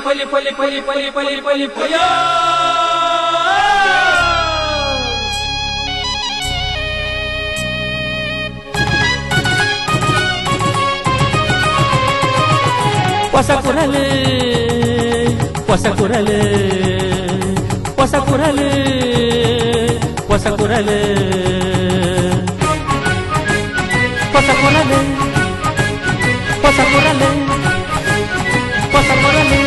poli poli poli poli poli poli poya Posakurale posakurale posakurale posakurale posakurale posakurale posakurale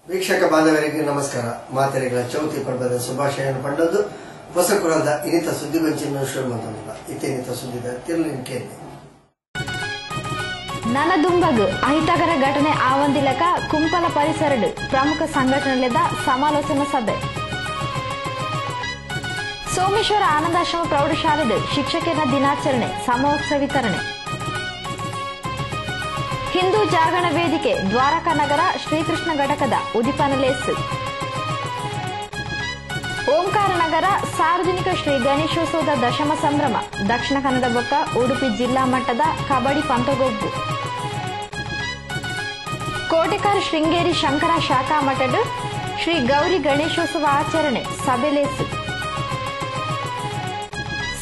ವೀಕ್ಷಕ ಬಾಂಧವರಿಗೆ ನಮಸ್ಕಾರ. ಮಾತೆರೆಗಳ ಚೌತಿ ಪರ್ವದ ಶುಭಾಶಯವನ್ನು ಪಡೆದು ಹೊಸಕುಳದ ಇನ್ನಿತ ಸುದ್ದಿಗೊಂಚಿನ ಶುರು ಮಾಡೋಣ. ಇತ್ತೀನಿತ ಸುದ್ದಿದ ತಿರುಳಿನ ನನದುಂಬಗ್ ಅಹಿತಕರ ಘಟನೆ ಆವಂದಿಲಕ ಕುಂಪಲ ಪರಿಸರಡ್ ಪ್ರಮುಖ ಸಂಘಟನೆಲೆದ ಸಮಾಲೋಚನಾ ಸಭೆ. ಸೋಮೇಶ್ವರ ಆನಂದಾಶ್ರಮ ಪ್ರೌಢಶಾಲೆದ ಶಿಕ್ಷಕರ ದಿನಾಚರಣೆ ಸಮವಸ್ತ್ರ ವಿತರಣೆ. ಹಿಂದೂ ಜಾಗರಣ ವೇದಿಕೆ ದ್ವಾರಕಾ ನಗರ ಶ್ರೀಕೃಷ್ಣ ಘಟಕದ ಉದಿಪನಲೇಸ್. ಓಂಕಾರ ನಗರ ಸಾರ್ವಜನಿಕ ಶ್ರೀ ಗಣೇಶೋತ್ಸವದ ದಶಮ ಸಂಭ್ರಮ. ದಕ್ಷಿಣ ಕನ್ನಡ ಬೊಕ್ಕ ಉಡುಪಿ ಜಿಲ್ಲಾ ಮಟ್ಟದ ಕಬಡ್ಡಿ ಪಂತಗೊಬ್ಬು. ಕೋಟೆಕಾರ ಶೃಂಗೇರಿ ಶಂಕರ ಶಾಖಾ ಮಠದ ಶ್ರೀ ಗೌರಿ ಗಣೇಶೋತ್ಸವ ಆಚರಣೆ ಸಭೆಲೇಸು.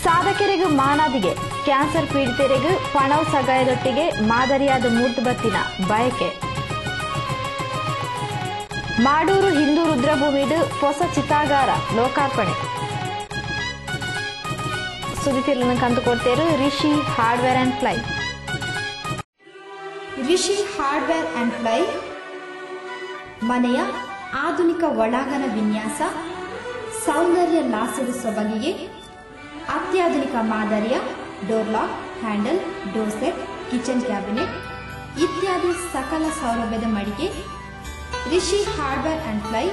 ಸಾಧಕರಿಗೂ ಮಾನದಿಗೆ ಕ್ಯಾನ್ಸರ್ ಪೀಡಿತರಿಗೂ ಪಣವು ಸಗಾಯದೊಟ್ಟಿಗೆ ಮಾದರಿಯಾದ ಮೂರ್ತಿಬತ್ತಿನ ಬಯಕೆ. ಮಾಡೂರು ಹಿಂದೂ ರುದ್ರಭೂಮಿದು ಹೊಸ ಚಿತಾಗಾರ ಲೋಕಾರ್ಪಣೆ. ಸುದ್ದಿ ಕಂದುಕೊಡ್ತೇರು Rishi hardware and ply. Rishi hardware and ply ಮನೆಯ ಆಧುನಿಕ ಒಳಾಂಗಣ ವಿನ್ಯಾಸ, ಸೌಂದರ್ಯ ಲಾಸದ ಸೊಬಗಿಗೆ ಅತ್ಯಾಧುನಿಕ ಮಾದರಿಯ door lock, handle, door set, kitchen cabinet ಇತ್ಯಾದಿ ಸಕಲ ಸೌಲಭ್ಯದ ಮಳಿಗೆ Rishi hardware and ply,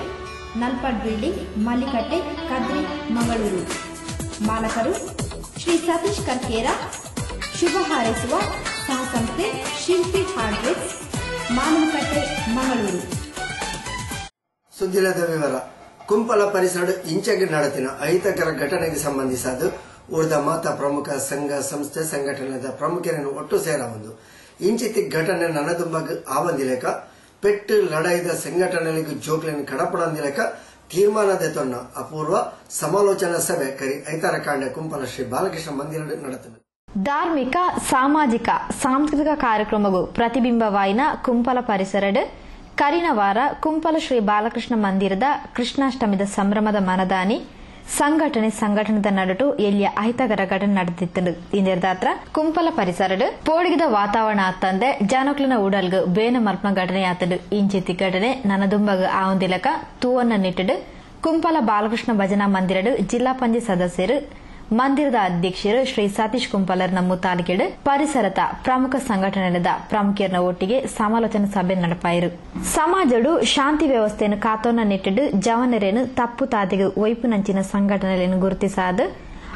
Nalpad building, Mallikatte, Kadri, Mangaluru. ಮಾಲಕರು ಶ್ರೀ ಸತೀಶ್ ಕರ್ಕೇರ. ಶುಭ ಹಾರೈಸುವ ಸಹಸಂಸ್ಥೆ ಶಿಲ್ಪಿ ಹಾರ್ಡ್ವೇರ್, ಮಾನವಕಟ್ಟೆ, ಮಂಗಳೂರು. ಸುದ್ದಿಲದ ವಿವರ. ಕುಂಪಲ ಪರಿಸರ ಇಂಚಗೆ ನಡತಿನ ಅಹಿತಕರ ಘಟನೆಗೆ ಸಂಬಂಧಿಸಿದ ಉಳಿದ ಮಾತ ಪ್ರಮುಖ ಸಂಘ ಸಂಸ್ಥೆ ಸಂಘಟನೆದ ಪ್ರಮುಖರನ್ನು ಒಟ್ಟು ಸೇರವೊಂದು ಇಂಚಿತಿ ಘಟನೆ ನನದುಂಬಗ್ ಆವಂದಿಲೇಕ ಪೆಟ್ಟು ಲಡಾಯಿದ ಸಂಘಟನೆಗಳಿಗೂ ಜೋಕ್ಲಿನ ಕಡಪಡಂದಿಲೇಕ ತೀರ್ಮಾನದ ತೊನ್ನ ಅಪೂರ್ವ ಸಮಾಲೋಚನಾ ಸಭೆ ಕರಿ ಐತಾರ ಕಾಂಡ ಕುಂಪಲ ಶ್ರೀ ಬಾಲಕೃಷ್ಣ ಮಂದಿರ ನಡೆತದೆ. ಧಾರ್ಮಿಕ ಸಾಮಾಜಿಕ ಸಾಂಸ್ಕೃತಿಕ ಕಾರ್ಯಕ್ರಮಗೂ ಪ್ರತಿಬಿಂಬವಾಯಿನ ಕುಂಪಲ ಪರಿಸರಡ್ ಕರಿನವಾರ ಕುಂಪಲ ಶ್ರೀ ಬಾಲಕೃಷ್ಣ ಮಂದಿರದ ಕೃಷ್ಣಾಷ್ಟಮಿದ ಸಂಭ್ರಮದ ಮನದಾನಿ ಸಂಘಟನೆದ ನಡುಟು ಎಲ್ಲಿಯ ಅಹಿತಕರ ಘಟನೆ ನಡೆದಿತ್ತು. ಇಂದಿರದಾತ್ರ ಕುಂಪಲ ಪರಿಸರಡ್ ಪೋಡಿಗಿದ ವಾತಾವರಣ ಆತಂದೆ ಜನಕ್ಲಿನ ಉಡಲ್ಗ್ ಬೇನ ಮಲ್ಪನ ಘಟನೆ ಆತಡ್. ಇಂಚಿತಿ ಘಟನೆ ನನದುಂಬಗ್ ಆವಂದಿಲಕ ತೂವನ್ನ ನಿಟ್ಟಡ್ ಕುಂಪಲ ಬಾಲಕೃಷ್ಣ ಭಜನಾ ಮಂದಿರಡ್ ಜಿಲ್ಲಾ ಪಂಚಾಯತ್ ಸದಸ್ಯರು ಮಂದಿರದ ಅಧ್ಯಕ್ಷರು ಶ್ರೀ ಸತೀಶ್ ಕುಂಪಲರ್ನ ಮುತಾಲಿಕೆಡ್ ಪರಿಸರದ ಪ್ರಮುಖ ಸಂಘಟನೆದ ಪ್ರಮುಖರನ್ನ ಒಟ್ಟಿಗೆ ಸಮಾಲೋಚನಾ ಸಭೆ ನಡೆಪಾಯಿರು. ಸಮಾಜಡು ಶಾಂತಿ ವ್ಯವಸ್ಥೆಯನ್ನು ಕಾತೋನ ನಿಟ್ಟಡ್ ಜವನರೇನು ತಪ್ಪು ತಾತಿಗೆ ಒಯ್ಪು ನಂಚಿನ ಸಂಘಟನೆಯನ್ನು ಗುರುತಿಸಾದ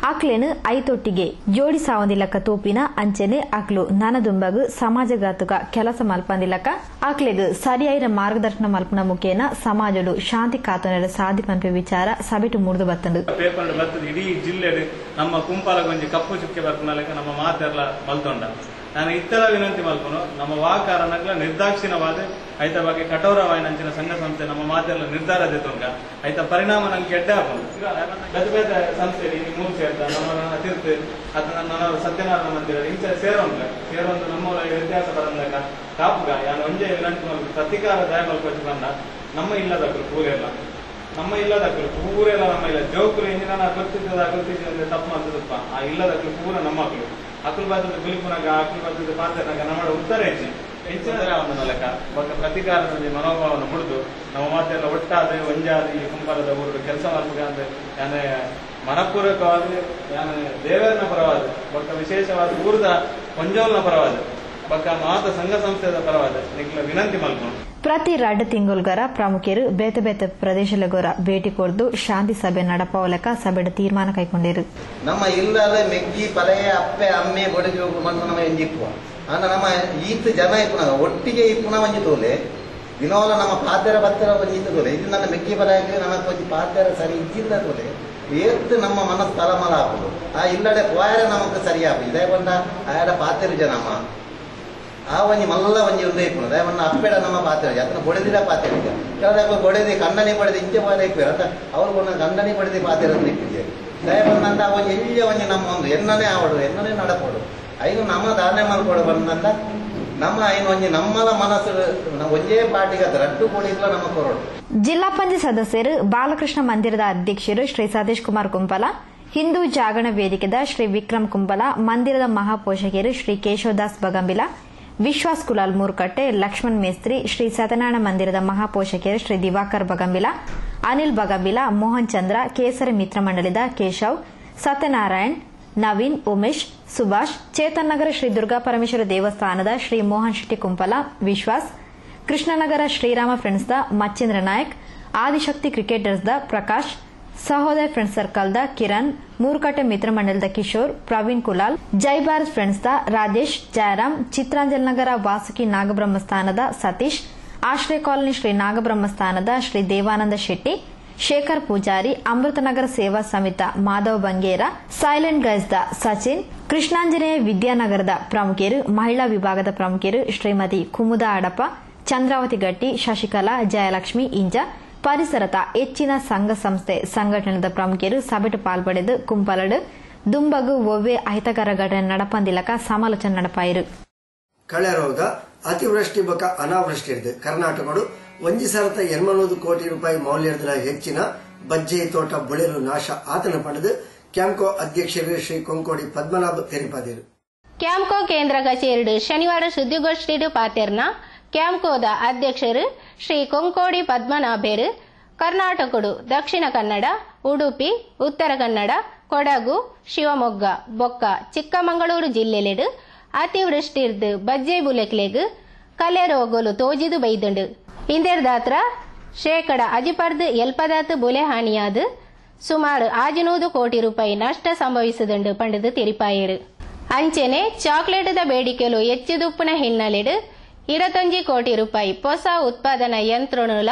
ಅಕ್ಲೇನು ಐತೊಟ್ಟಿಗೆ ಜೋಡಿಸಾವಂದಿಲ್ಲಕ ತೂಪಿನ ಅಂಚೆನೆ ಅಕ್ಲು ನನದುಂಬಗ್ ಸಮಾಜಘಾತುಕ ಕೆಲಸ ಮಲ್ಪಂದಿಲ್ಲಕ ಅಕ್ಲೆಗ್ ಸರಿಯಾದ ಮಾರ್ಗದರ್ಶನ ಮಲ್ಪನ ಮುಖೇನ ಸಮಾಜಡು ಶಾಂತಿ ಕಾತೋನ ಸಾಧಿಪಂಪೆ ವಿಚಾರ ಸಭೆಟು ಮುರಿದು ಬತ್ತಂಡು. ಪೇಪರ್ ಬರ್ತದೆ ಇಡೀ ಜಿಲ್ಲೆ ನಮ್ಮ ಕುಂಪಾಲ ಗೊಂಜಿ ಕಪ್ಪು ಚುಕ್ಕೆ ಬರ್ಪನಲೆಕ್ಕ ನಮ್ಮ ಮಾತೆಲ್ಲ ಮಲ್ತೊಂಡ. ನಾನು ಇತ್ತರ ವಿನಂತಿ ಮಲ್ಪನು ನಮ್ಮ ವಾಕಾರನಗ್ಲ ನಿರ್ದಾಕ್ಷಿಣ್ಯವಾದ ಐತ ಬಗ್ಗೆ ಕಠೋರವಾಯಿನಂಚಿನ ಸಂಘ ಸಂಸ್ಥೆ ನಮ್ಮ ಮಾತೆಲ್ಲ ನಿರ್ಧಾರ ದೆತ್ತೊಂಗ ಐತ ಪರಿಣಾಮ ನಂಗೆ ಕೆಡ್ಡ ಹಾಕೊಂಡು ಬೇರೆ ಬೇರೆ ಸಂಸ್ಥೆ ಮೂರು ಸೇರ್ತ ನಮ್ಮ ತೀರ್ಥ ಅಥವಾ ನನ್ನ ಸತ್ಯನಾರಾಯಣ ಮಂದಿರ ಇಂಚ ಸೇರೊಂದು ನಮ್ಮ ವ್ಯತ್ಯಾಸ ಬರಂದಾಗ ಕಾಪುಗ ಯಾನು ಒಂಜೆ ವಿನಂತಿ ಮಲ್ಪು ಪ್ರತಿಕಾರ ದಯ ಮಲ್ಪಚ್ಚಿ ಬಂದ ನಮ್ಮ ಇಲ್ಲದಕ್ಕಳು ಪೂರೆಲ್ಲ ನಮ್ಮ ಇಲ್ಲದಕ್ಕಳು ಪೂರೆಲ್ಲ ನಮ್ಮ ಇಲ್ಲ ಜೋಕುಲು ಇಂಜಿನ ಗೊತ್ತಿದ್ದ ತಪ್ಪು ಮಾಡ್ತದಪ್ಪ ಆ ಇಲ್ಲದಕ್ಕಳು ಪೂರ ನಮ್ಮ ಮಕ್ಕಳು ಅಕ್ಕಲು ಬರ್ತದೆ ಬಿಲಿಪುನಾಗ ಅಕ್ಕಲು ಬರ್ತದೆ ಪಾತ್ರನಾಗ ನಮ್ಮ ಉತ್ತರ ಹೆಚ್ಚಿನ ಲೆಕ್ಕ ಬೊಕ್ಕ ಪ್ರತಿಕಾರದ ಮನೋಭಾವವನ್ನು ಮುಡಿದು ನಮ್ಮ ಮಾತೆಲ್ಲ ಒಟ್ಟಾದ ಒಂಜಾದ ಈ ಕುಂಪಾಲದ ಊರು ಕೆಲಸ ಮಾಡ್ಬೇಕಂದ್ರೆ ಯಾನೆ ಮನಪೂರ್ವಕವಾದ ಯಾನೆ ದೇವರನ ಪರವಾದ ಬೊಕ್ಕ ವಿಶೇಷವಾದ ಊರದ ಒಂಜೋಲ್ನ ಪರವಾದ ಬೊಕ್ಕ ಮಾತ ಸಂಘ ಸಂಸ್ಥೆದ ಪರವಾದ ನಿಕ್ಲ ವಿನಂತಿ ಮಲ್ಕೊಂಡು ಪ್ರತಿ 2 ತಿಂಗಳುಗರ ಪ್ರಮುಖರು ಬೇತೆ ಬೇತೆ ಪ್ರದೇಶಲಗೋರ ಭೇಟಿ ಕೊಡ್ದು ಶಾಂತಿ ಸಭೆ ನಡಪಾವಲಕ ಸಭೆಡ ತೀರ್ಮಾನ ಕೈಗೊಂಡಿರು. ನಮ್ಮ ಇಲ್ಲದ ಮೆಗ್ಗಿ ಪಲೆಯ ಅಪ್ಪೆ ಅಮ್ಮೆ ಬೊಡಗಿ ಹೋಗು ಮಣ್ಣು ನಮ್ಮ ಎಂಜಿಪ್ಪುವ ಅಂದ ನಮ್ಮ ಈತ್ ಜನ ಇಪ್ಪುನಾಗ ಒಟ್ಟಿಗೆ ಇಪ್ಪುನ ಒಂಜಿ ತೋಲೆ ದಿನವಲ್ಲ ನಮ್ಮ ಪಾತ್ಯರ ಬತ್ತರ ಒಂಜಿ ತೋಲೆ ಇದು ನನ್ನ ಮೆಗ್ಗಿ ಪಲೆಯಾಗಿ ನನಗೆ ಒಂಜಿ ಪಾತ್ಯರ ಸರಿ ಇದ್ದಿಲ್ಲ ತೋಲೆ ಏತ್ತು ನಮ್ಮ ಮನಸ್ಸು ತಲಮಲ ಹಾಕುದು ಆ ಇಲ್ಲಡೆ ಪೋಯರ ನಮಗೆ ಸರಿಯಾಗು ಇದೇ ಬಂದ ಆಯಡ ಪಾತ್ಯರು ಜನಮ್ಮ ಆ ಒಂಜಿ ಮಲ್ಲ ಒಂಜಿ ಉಂಡೆ ಇಪ್ಪುಣದ ಅವನ್ನ ಅಪ್ಪೆಡ ನಮ್ಮ ಪಾತ್ರೆ ಅದನ್ನ ಬೊಡೆದಿರ ಪಾತ್ರೆ ಈಗ ಕೆಲವು ಬೊಡೆದಿ ಕಣ್ಣನಿ ಬಡಿದು ಇಂಚೆ ಪಾದ ಇಪ್ಪೇರು ಅಂತ ಅವ್ರು ಒಂದು ಗಂಡನಿ ಬಡಿದು ಪಾತ್ರೆ ಅಂತ ಇಪ್ಪಿದ್ದೆ ದಯ ಬಂದಂತ ಒಂಜಿ ಎಲ್ಲಿ ಒಂಜಿ ನಮ್ಮ ಒಂದು ಎಣ್ಣನೆ ಆವಡು ಎಣ್ಣನೆ ನಡಪಡು ಐದು ನಮ್ಮ ದಾನೆ ಮಾಡ್ಕೊಡು ಬಂದಂತ ನಮ್ಮ ಐನು ಒಂಜಿ ನಮ್ಮಲ ಮನಸ್ಸು ಒಂಜೇ ಪಾಟಿಗೆ ರಟ್ಟು ಕೊಡಿಲ್ಲ ನಮ್ಮ ಕೊರಡು. ಜಿಲ್ಲಾ ಪಂಚಾಯತ್ ಸದಸ್ಯರು ಬಾಲಕೃಷ್ಣ ಮಂದಿರದ ಅಧ್ಯಕ್ಷರು ಶ್ರೀ ಸತೀಶ್ ಕುಮಾರ್ ಕುಂಪಲ, ಹಿಂದೂ ಜಾಗರಣ ವೇದಿಕೆದ ಶ್ರೀ ವಿಕ್ರಮ್ ಕುಂಪಲ, ಮಂದಿರದ ಮಹಾಪೋಷಕರು ಶ್ರೀ ಕೇಶವದಾಸ್ ಬಗಂಬಿಲ, ವಿಶ್ವಾಸ್ ಕುಲಾಲ್ ಮೂರ್ಕಟ್ಟೆ, ಲಕ್ಷ್ಮಣ್ ಮೇಸ್ತ್ರಿ, ಶ್ರೀ ಸತ್ಯನಾರಾಯಣ ಮಂದಿರದ ಮಹಾಪೋಷಕರು ಶ್ರೀ ದಿವಾಕರ್ ಬಗಂಬಿಲ, ಅನಿಲ್ ಬಗಂಬಿಲ, ಮೋಹನ್ ಚಂದ್ರ, ಕೇಸರಿ ಮಿತ್ರ ಮಂಡಳಿದ ಕೇಶವ್, ಸತ್ಯನಾರಾಯಣ್, ನವೀನ್, ಉಮೇಶ್, ಸುಭಾಷ್, ಚೇತನ್ ನಗರ ಶ್ರೀ ದುರ್ಗಾ ಪರಮೇಶ್ವರ ದೇವಸ್ಥಾನದ ಶ್ರೀ ಮೋಹನ್ ಶೆಟ್ಟಿ ಕುಂಪಲ, ವಿಶ್ವಾಸ್, ಕೃಷ್ಣನಗರ ಶ್ರೀರಾಮ ಫ್ರೆಂಡ್ಸ್ದ ಮಚ್ಚೇಂದ್ರ ನಾಯಕ್, ಆದಿಶಕ್ತಿ ಕ್ರಿಕೆಟರ್ಸ್ದ ಪ್ರಕಾಶ್, ಸಹೋದಯ ಫ್ರೆಂಡ್ಸ್ ಸರ್ಕಲ್ದ ಕಿರಣ್, ಮೂರ್ಕಟ್ಟೆ ಮಿತ್ರ ಮಂಡಲದ ಕಿಶೋರ್, ಪ್ರವೀಣ್ ಕುಲಾಲ್, ಜೈ ಭಾರತ್ ಫ್ರೆಂಡ್ಸ್ದ ರಾಜೇಶ್, ಜಯರಾಮ್, ಚಿತ್ರಾಂಜಲ್ ನಗರ ವಾಸುಕಿ ನಾಗಬ್ರಹ್ಮಸ್ಥಾನದ ಸತೀಶ್, ಆಶ್ರಯ ಕಾಲನಿ ಶ್ರೀ ನಾಗಬ್ರಹ್ಮಸ್ಥಾನದ ಶ್ರೀ ದೇವಾನಂದ ಶೆಟ್ಟಿ, ಶೇಖರ್ ಪೂಜಾರಿ, ಅಮೃತನಗರ ಸೇವಾ ಸಮಿತ ಮಾಧವ್ ಬಂಗೇರ, ಸೈಲೆಂಟ್ ಗೈಸ್ದ ಸಚಿನ್, ಕೃಷ್ಣಾಂಜನೇಯ ವಿದ್ಯಾನಗರದ ಪ್ರಮುಖರು, ಮಹಿಳಾ ವಿಭಾಗದ ಪ್ರಮುಖರು ಶ್ರೀಮತಿ ಕುಮುದಾ ಅಡಪ, ಚಂದ್ರಾವತಿ ಗಟ್ಟಿ, ಶಶಿಕಲಾ, ಜಯಲಕ್ಷ್ಮಿ ಇಂಜ, ಪರಿಸರದ ಹೆಚ್ಚಿನ ಸಂಘ ಸಂಸ್ಥೆ ಸಂಘಟನೆದ ಪ್ರಮುಖರು ಸಭೆಟ್ ಪಾಲ್ಪಡೆದು ಕುಂಪಲಡು ದುಂಬಗು ಒವ್ವೆ ಅಹಿತಕರ ಘಟನೆ ನಡಪಂದಿಲಕ ಸಮಾಲೋಚನೆ ನಡಪಾಯಿರು. ಕಳೆ ರೋಗ ಅತಿವೃಷ್ಟಿ ಬೊಕ ಅನಾವೃಷ್ಟಿ ಇರ್ದು ಕರ್ನಾಟಕಡು 1,800 ಕೋಟಿ ರೂಪಾಯಿ ಮೌಲ್ಯದ ಹೆಚ್ಚಿನ ಬಜ್ಜೆ ತೋಟ ಬುಳೆರು ನಾಶ ಆತನ ಪಡೆದು ಕ್ಯಾಂಪ್ಕೋ ಅಧ್ಯಕ್ಷರು ಶ್ರೀ ಕೊಂಕೋಡಿ ಪದ್ಮನಾಭ್ ತೆರಿಪಾದಿರು. ಕ್ಯಾಂಪ್ಕೋ ಕೇಂದ್ರ ಕಚೇರಿ ಶನಿವಾರ ಸುದ್ದಿಗೋಷ್ಠಿ ಪಾತೆರ್ನ ಕ್ಯಾಂಪ್ಕೋದ ಅಧ್ಯಕ್ಷರು ಶ್ರೀ ಕೊಂಕೋಡಿ ಪದ್ಮನಾಭೇರು ಕರ್ನಾಟಕಡು ದಕ್ಷಿಣ ಕನ್ನಡ, ಉಡುಪಿ, ಉತ್ತರ ಕನ್ನಡ, ಕೊಡಗು, ಶಿವಮೊಗ್ಗ, ಬೊಕ್ಕ ಚಿಕ್ಕಮಗಳೂರು ಜಿಲ್ಲೆಲೆಡು ಅತಿವೃಷ್ಟಿರ್ದು ಬಜ್ಜೆ ಬುಲೆಕ್ಲೆಗ್ ಕಲೆ ರೋಗಲು ತೋಜಿದು ಬೈದುಂಡು. ಇಂದೆರ್ದಾತ್ರ ಶೇಕಡ 10% ಎಲ್ಪದಾತ್ ಬುಲೆ ಹಾನಿಯಾದ ಸುಮಾರು 600 ಕೋಟಿ ರೂಪಾಯಿ ನಷ್ಟ ಸಂಭವಿಸಿದುಂಡು ಪಂಡದು ತೆರಿಪಾಯರು. ಅಂಚೆನೆ ಚಾಕ್ಲೇಟದ ಬೇಡಿಕೆಲು ಹೆಚ್ಚುದುಪ್ಪನ ಹಿನ್ನೆಲೆಡು 25 ಕೋಟಿ ರೂಪಾಯಿ ಹೊಸ ಉತ್ಪಾದನಾ ಯಂತ್ರಣುಲ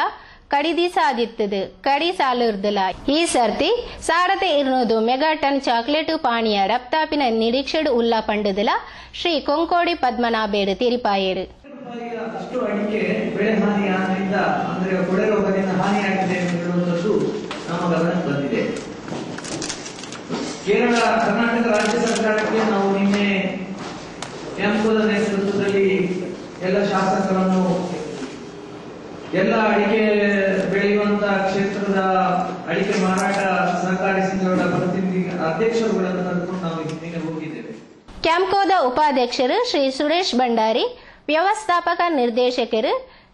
ಖರೀದಿ ಸಾಧಿತ್ತದು ಕಡಿ ಸಾಲುರ್ದುಲ. ಈ ಸರ್ತಿ 1200 ಮೆಗಾಟನ್ ಚಾಕ್ಲೇಟು ಪಾನೀಯ ರಫ್ತಾಪಿನ ನಿರೀಕ್ಷೆಡು ಉಲ್ಲ ಪಂಡುದುಲ ಶ್ರೀ ಕೊಂಕೋಡಿ ಪದ್ಮನಾಭೇರು ತೆರಿಪಾಯರು. ಅಷ್ಟು ಅಡಿಕೆ ಬೆಳೆ ಹಾನಿ ಆದ್ರಿಂದ ಅಂದ್ರೆ ಕೊಳೆ ರೋಗದಿಂದ ಹಾನಿಯಾಗಿದೆ ಅಂತ ಹೇಳುವಂಥದ್ದು ನಮ್ಮ ಗಮನಕ್ಕೆ ಬಂದಿದೆ. ಕರ್ನಾಟಕ ರಾಜ್ಯ ಸರ್ಕಾರಕ್ಕೆ ನಾವು ನಿನ್ನೆ ಕ್ಯಾಂಪ್ಕೋದ ನೇತೃತ್ವದಲ್ಲಿ ಎಲ್ಲ ಶಾಸಕರನ್ನು ಎಲ್ಲ ಅಡಿಕೆ ಬೆಳೆಯುವಂತ ಕ್ಷೇತ್ರದ ಅಡಿಕೆ ಮಾರಾಟ ಸಹಕಾರಿ ಸಂಘಗಳ ಪ್ರತಿನಿಧಿ ಅಧ್ಯಕ್ಷರುಗಳನ್ನು ಕರೆದುಕೊಂಡು ನಾವು ಹಿಂದಿನ ಹೋಗಿದ್ದೇವೆ. ಕ್ಯಾಂಪ್ಕೋದ ಉಪಾಧ್ಯಕ್ಷರು ಶ್ರೀ ಸುರೇಶ್ ಭಂಡಾರಿ, ವ್ಯವಸ್ಥಾಪಕ ನಿರ್ದೇಶಕರು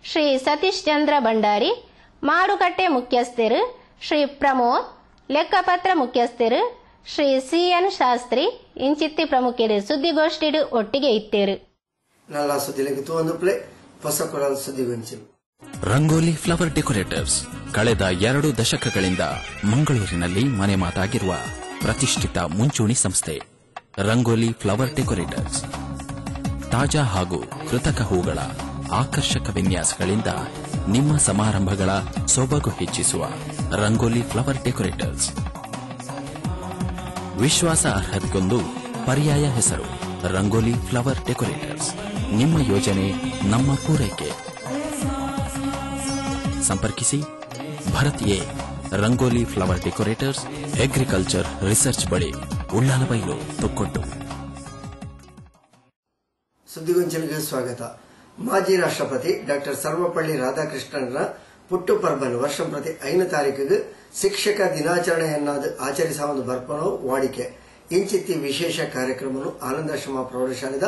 ಶ್ರೀ ಸತೀಶ್ ಚಂದ್ರ ಭಂಡಾರಿ, ಮಾರುಕಟ್ಟೆ ಮುಖ್ಯಸ್ಥರು ಶ್ರೀ ಪ್ರಮೋದ್, ಲೆಕ್ಕಪತ್ರ ಮುಖ್ಯಸ್ಥರು ಶ್ರೀ ಸಿಎನ್ ಶಾಸ್ತ್ರಿ ಇಂಚಿತ್ತಿ ಪ್ರಮುಖರು ಸುದ್ದಿಗೋಷ್ಠಿಡು ಒಟ್ಟಿಗೆ ಇತ್ತೇರು. ನಲ್ಲ ಸುದ್ದಿಲೆಗೆ ತೂಂದು ಪ್ಲೇ ಹೊಸ ಕೊರಲ್ ಸುದ್ದಿಗೊಂಚಲು. ರಂಗೋಲಿ ಫ್ಲವರ್ ಡೆಕೋರೇಟರ್ಸ್ ಕಳೆದ 2 ದಶಕಗಳಿಂದ ಮಂಗಳೂರಿನಲ್ಲಿ ಮನೆ ಮಾತಾಗಿರುವ ಪ್ರತಿಷ್ಠಿತ ಮುಂಚೂಣಿ ಸಂಸ್ಥೆ. ರಂಗೋಲಿ ಫ್ಲವರ್ ಡೆಕೋರೇಟರ್ಸ್ ತಾಜಾ ಹಾಗೂ ಕೃತಕ ಹೂಗಳ ಆಕರ್ಷಕ ವಿನ್ಯಾಸಗಳಿಂದ ನಿಮ್ಮ ಸಮಾರಂಭಗಳ ಸೊಬಗು ಹೆಚ್ಚಿಸುವ ರಂಗೋಲಿ ಫ್ಲವರ್ ಡೆಕೋರೇಟರ್ಸ್. ವಿಶ್ವಾಸ ಅರ್ಹತೆಗೊಂದು ಪರ್ಯಾಯ ಹೆಸರು ರಂಗೋಲಿ ಫ್ಲವರ್ ಡೆಕೋರೇಟರ್ಸ್. ನಿಮ್ಮ ಯೋಜನೆ ನಮ್ಮ ಪೂರೈಕೆ. ಸಂಪರ್ಕಿಸಿ Bharat A, Rangoli flower decorators, agriculture research ಬಳಿ, ಉಳ್ಳಾಲಬೈಲು, ತೊಕ್ಕೊಟ್ಟು. ಸುದ್ದಿಗೊಂಚಲಿಗೆ ಸ್ವಾಗತ. ಮಾಜಿ ರಾಷ್ಟ್ರಪತಿ ಡಾಕ್ಟರ್ ಸರ್ವಪಳ್ಳಿ ರಾಧಾಕೃಷ್ಣನ ಪುಟ್ಟು ಪರ್ಬನ್ ವರ್ಷಂ ಪ್ರತಿ 5 ತಾರೀಕಿಗೆ ಶಿಕ್ಷಕ ದಿನಾಚರಣೆಯನ್ನಾದ ಆಚರಿಸುವ ಬರ್ಪನೋ ವಾಡಿಕೆ ಇಂಚಿತ್ತಿ ವಿಶೇಷ ಕಾರ್ಯಕ್ರಮವನ್ನು ಆನಂದಾಶ್ರಮ ಪ್ರೌಢಶಾಲೆದ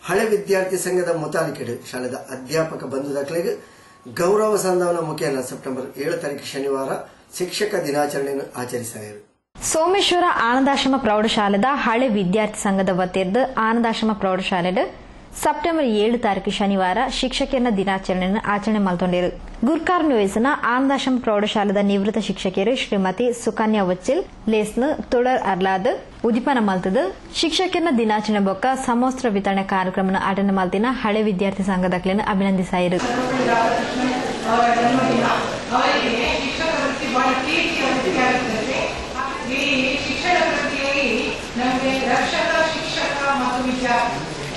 ಹಳೆ ವಿದ್ಯಾರ್ಥಿ ಸಂಘದ ಮುತಾಲಿಕೆಡು ಶಾಲೆದ ಅಧ್ಯಾಪಕ ಬಂಧು ದಾಖಲೆಗೆ ಗೌರವ ಸಂಧಾನ ಮುಖೇನ ಸೆಪ್ಟೆಂಬರ್ 7 ತಾರೀಕು ಶನಿವಾರ ಶಿಕ್ಷಕ ದಿನಾಚರಣೆಯನ್ನು ಆಚರಿಸಿದರು. ಸೋಮೇಶ್ವರ ಆನಂದಾಶ್ರಮ ಪ್ರೌಢಶಾಲೆದ ಹಳೆ ವಿದ್ಯಾರ್ಥಿ ಸಂಘದ ವತಿಯಿಂದ ಆನಂದಾಶ್ರಮ ಪ್ರೌಢಶಾಲೆಡ್ ಸೆಪ್ಟೆಂಬರ್ 7 ತಾರೀಕು ಶನಿವಾರ ಶಿಕ್ಷಕರ ದಿನಾಚರಣೆಯನ್ನು ಆಚರಣೆ ಮಾಡಿಕೊಂಡಿರು. ಗುರ್ಕಾರ್ ನ್ಯೂಸ್ನ ಆನಂದಾಶ್ರಮ ಪ್ರೌಢಶಾಲೆದ ನಿವೃತ್ತ ಶಿಕ್ಷಕಿಯರು ಶ್ರೀಮತಿ ಸುಕನ್ಯಾ ವಚ್ಚಿಲ್ ಲೇಸ್ನ ತೊಡರ್ ಅರ್ಲಾದ್ ಉದಿಪನ ಮಲ್ತದ ಶಿಕ್ಷಕರ ದಿನಾಚರಣೆ ಬೊಕ್ಕ ಸಮವಸ್ತ್ರ ವಿತರಣೆ ಕಾರ್ಯಕ್ರಮ ಅಟೆಂಡ್ ಮಲ್ತಿನ ಹಳೆ ವಿದ್ಯಾರ್ಥಿ ಸಂಘದಕ್ಲೆನ ಅಭಿನಂದಿಸಾಯಿರು.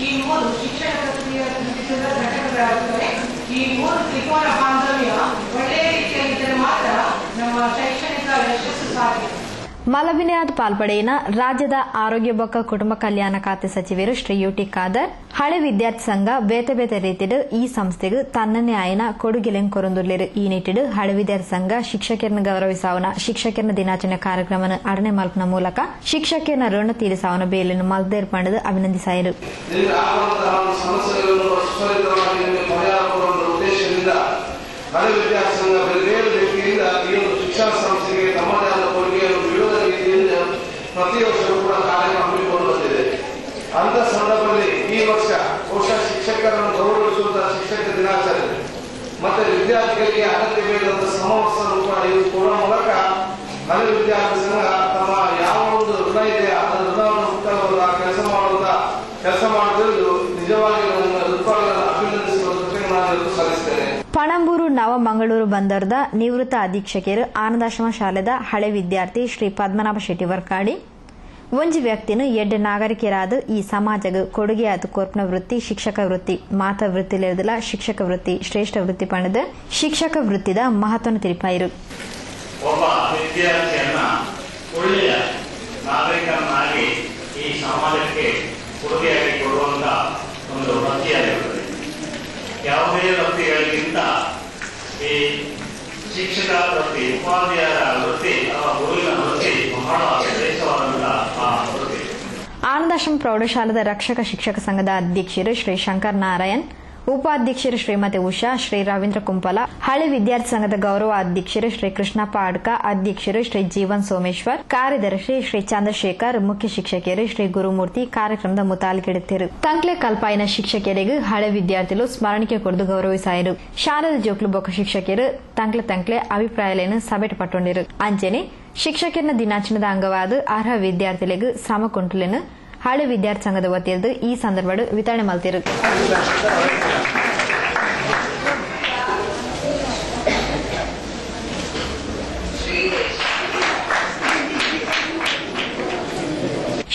ಈ ಮೂರು ಶಿಕ್ಷಣ ಪ್ರಕ್ರಿಯೆ ಬೇಕಾಗುತ್ತದೆ. ಈ 3 ತ್ರಿಕೋನ ಬಾಂಧವ್ಯ ಒಳ್ಳೆಯ ರೀತಿಯಲ್ಲಿದ್ದರೆ ಮಾತ್ರ ನಮ್ಮ ಶೈಕ್ಷಣಿಕ ಯಶಸ್ಸು ಸಾಧ್ಯ. ಮಲವಿನ್ಯಾದ ಪಾಲ್ಪಡೆಯಿನ ರಾಜ್ಯದ ಆರೋಗ್ಯ ಬೊಕ್ಕ ಕುಟುಂಬ ಕಲ್ಯಾಣ ಖಾತೆ ಸಚಿವರು ಶ್ರೀ ಯುಟಿ ಖಾದರ್ ಹಳೆ ವಿದ್ಯಾರ್ಥಿ ಸಂಘ ಬೇತೆ ಬೇತೆ ರೀತಿಡ್ ಈ ಸಂಸ್ಥೆಗೆ ತನ್ನನ್ನೇ ಆಯ್ನ ಕೊಡುಗೆಲೆಂಗ್ ಕೊರೊಂದುರ್ಲೇರು. ಈ ನಿಟ್ಟಿಡು ಹಳೆ ವಿದ್ಯಾರ್ಥಿ ಸಂಘ ಶಿಕ್ಷಕರನ್ನು ಗೌರವಿಸಾವನ ಶಿಕ್ಷಕರ ದಿನಾಚರಣೆ ಕಾರ್ಯಕ್ರಮ ಅಡನೆ ಮಲ್ಪನ ಮೂಲಕ ಶಿಕ್ಷಕರ ಋಣ ತೀರಿಸಾವನ ಬೇಲಿನ ಮಲ್ದೇರ್ ಪಂಡದು ಅಭಿನಂದಿಸಾಯಿರು. ಹಳೆ ವಿದ್ಯಾರ್ಥಿ ಸಂಘ ಬೇರೆ ರೀತಿಯಿಂದ ಈ ಒಂದು ಶಿಕ್ಷಣ ಸಂಸ್ಥೆಗೆ ತಮ್ಮದೇ ಆದ ಕೊಡುಗೆಯನ್ನು ಬಿಡುವ ರೀತಿಯಿಂದ ಪ್ರತಿ ವರ್ಷವೂ ಕೂಡ ಕಾರ್ಯಕ್ರಮ ಹಮ್ಮಿಕೊಂಡು ಬಂದಿದೆ. ಅಂತ ಸಂದರ್ಭದಲ್ಲಿ ಈ ವರ್ಷ ಬಹುಶಃ ಶಿಕ್ಷಕರನ್ನು ಗೌರವಿಸುವಂತಹ ಶಿಕ್ಷಕ ದಿನಾಚರಣೆ ಮತ್ತೆ ವಿದ್ಯಾರ್ಥಿಗಳಿಗೆ ಅಗತ್ಯವಿಲ್ಲದ ಸಮವಸ್ತ್ರವನ್ನು ಕೂಡ ಇದು ಕೊಡುವ ಮೂಲಕ ಹಳೆ ವಿದ್ಯಾರ್ಥಿ ಸಂಘ ತಮ್ಮ ಯಾವ ಒಂದು ಋಣ ಇದೆ ಅದರ ಋಣವನ್ನು ಮುಕ್ತವಾದ ಕೆಲಸ ಮಾಡುವುದು ನಿಜವಾಗಿ ಉತ್ಪಾದನೆ ಅಭಿನಂದಿಸುವ ಕೃತಜ್ಞತೆಗಳನ್ನು ಸಲ್ಲಿಸುತ್ತೇನೆ. ಪಣಂಬೂರು ನವಮಂಗಳೂರು ಬಂದರದ ನಿವೃತ್ತ ಅಧೀಕ್ಷಕರು ಆನಂದಾಶ್ರಮ ಶಾಲೆದ ಹಳೆ ವಿದ್ಯಾರ್ಥಿ ಶ್ರೀ ಪದ್ಮನಾಭ ಶೆಟ್ಟಿ ವರ್ಕಾಡಿ ಒಂಜಿ ವ್ಯಕ್ತಿನ ಎಡ್ಡೆ ನಾಗರಿಕರಾದ ಈ ಸಮಾಜಗ ಕೊಡುಗೆಯಾದ ಕೊರ್ಪನ ವೃತ್ತಿ ಶಿಕ್ಷಕ ವೃತ್ತಿ ಮಾತ ವೃತ್ತಿಲಿರದಲ್ಲ ಶಿಕ್ಷಕ ವೃತ್ತಿ ಶ್ರೇಷ್ಠ ವೃತ್ತಿ ಪಣದ ಶಿಕ್ಷಕ ವೃತ್ತಿದ ಮಹತ್ವನ ತಿಳಿಪಾಯಿರು. ಒಬ್ಬ ವಿದ್ಯಾರ್ಥಿಯನ್ನ ಒಳ್ಳೆಯ ನಾಗರಿಕನಾಗಿ ಈ ಸಮಾಜಕ್ಕೆ ಕೊಡುಗೆಯಾಗಿ ಕೊಡುವಂತ ಒಂದು ವೃತ್ತಿಯಾಗಿರುತ್ತದೆ. ಯಾವುದೇ ವೃತ್ತಿಗಳಿಗಿಂತ ಈ ಶಿಕ್ಷಕ ವೃತ್ತಿ ಉಪಾಧ್ಯಾಯರ ವೃತ್ತಿ ಅಥವಾ ಗುರುವಿನ ವೃತ್ತಿ ಬಹಳ ಶ್ರೇಷ್ಠವಾದಂತಹ ವೃತ್ತಿ. ಆನಂದಾಶ್ರಮ ಪ್ರೌಢಶಾಲದ ರಕ್ಷಕ ಶಿಕ್ಷಕ ಸಂಘದ ಅಧ್ಯಕ್ಷರು ಶ್ರೀ ಶಂಕರ್ ನಾರಾಯಣ್, ಉಪಾಧ್ಯಕ್ಷರು ಶ್ರೀಮತಿ ಉಷಾ, ಶ್ರೀ ರವೀಂದ್ರ ಕುಂಪಲ, ಹಳೆ ವಿದ್ಯಾರ್ಥಿ ಸಂಘದ ಗೌರವ ಅಧ್ಯಕ್ಷರು ಶ್ರೀ ಕೃಷ್ಣಪ್ಪ ಅಡ್ಕ, ಅಧ್ಯಕ್ಷರು ಶ್ರೀ ಜೀವನ್ ಸೋಮೇಶ್ವರ್, ಕಾರ್ಯದರ್ಶಿ ಶ್ರೀ ಚಂದ್ರಶೇಖರ್, ಮುಖ್ಯ ಶಿಕ್ಷಕಿಯರು ಶ್ರೀ ಗುರುಮೂರ್ತಿ ಕಾರ್ಯಕ್ರಮದ ಮುತಾಲಿಕೆಡುತ್ತಿರು. ತಂಕ್ಲೆ ಕಲ್ಪಾಯಿನ ಶಿಕ್ಷಕಿಯರಿಗೆ ಹಳೆ ವಿದ್ಯಾರ್ಥಿಗಳು ಸ್ಮರಣಿಕೆ ಕೊಡದು ಗೌರವಿಸಾಯಿರು. ಶಾಲೆದ ಜೋಕ್ಲು ಬೊಕ್ಕ ಶಿಕ್ಷಕಿಯರು ತಂಕ್ಲೆ ಅಭಿಪ್ರಾಯಗಳನ್ನು ಸಭೆಟ್ ಪಟ್ಟೊಂಡಿರು. ಅಂಚೆನೆ ಶಿಕ್ಷಕರ ದಿನಾಚರಣೆದ ಅಂಗವಾದ ಅರ್ಹ ವಿದ್ಯಾರ್ಥಿಗಳಿಗೆ ಶ್ರಮ ಕುಂಟುಲೆನ್ನು ಹಳೆ ವಿದ್ಯಾರ್ಥಿ ಸಂಘದ ವತಿಯದ್ದು ಈ ಸಂದರ್ಭ ವಿತರಣೆ ಮಲ್ತಿರು.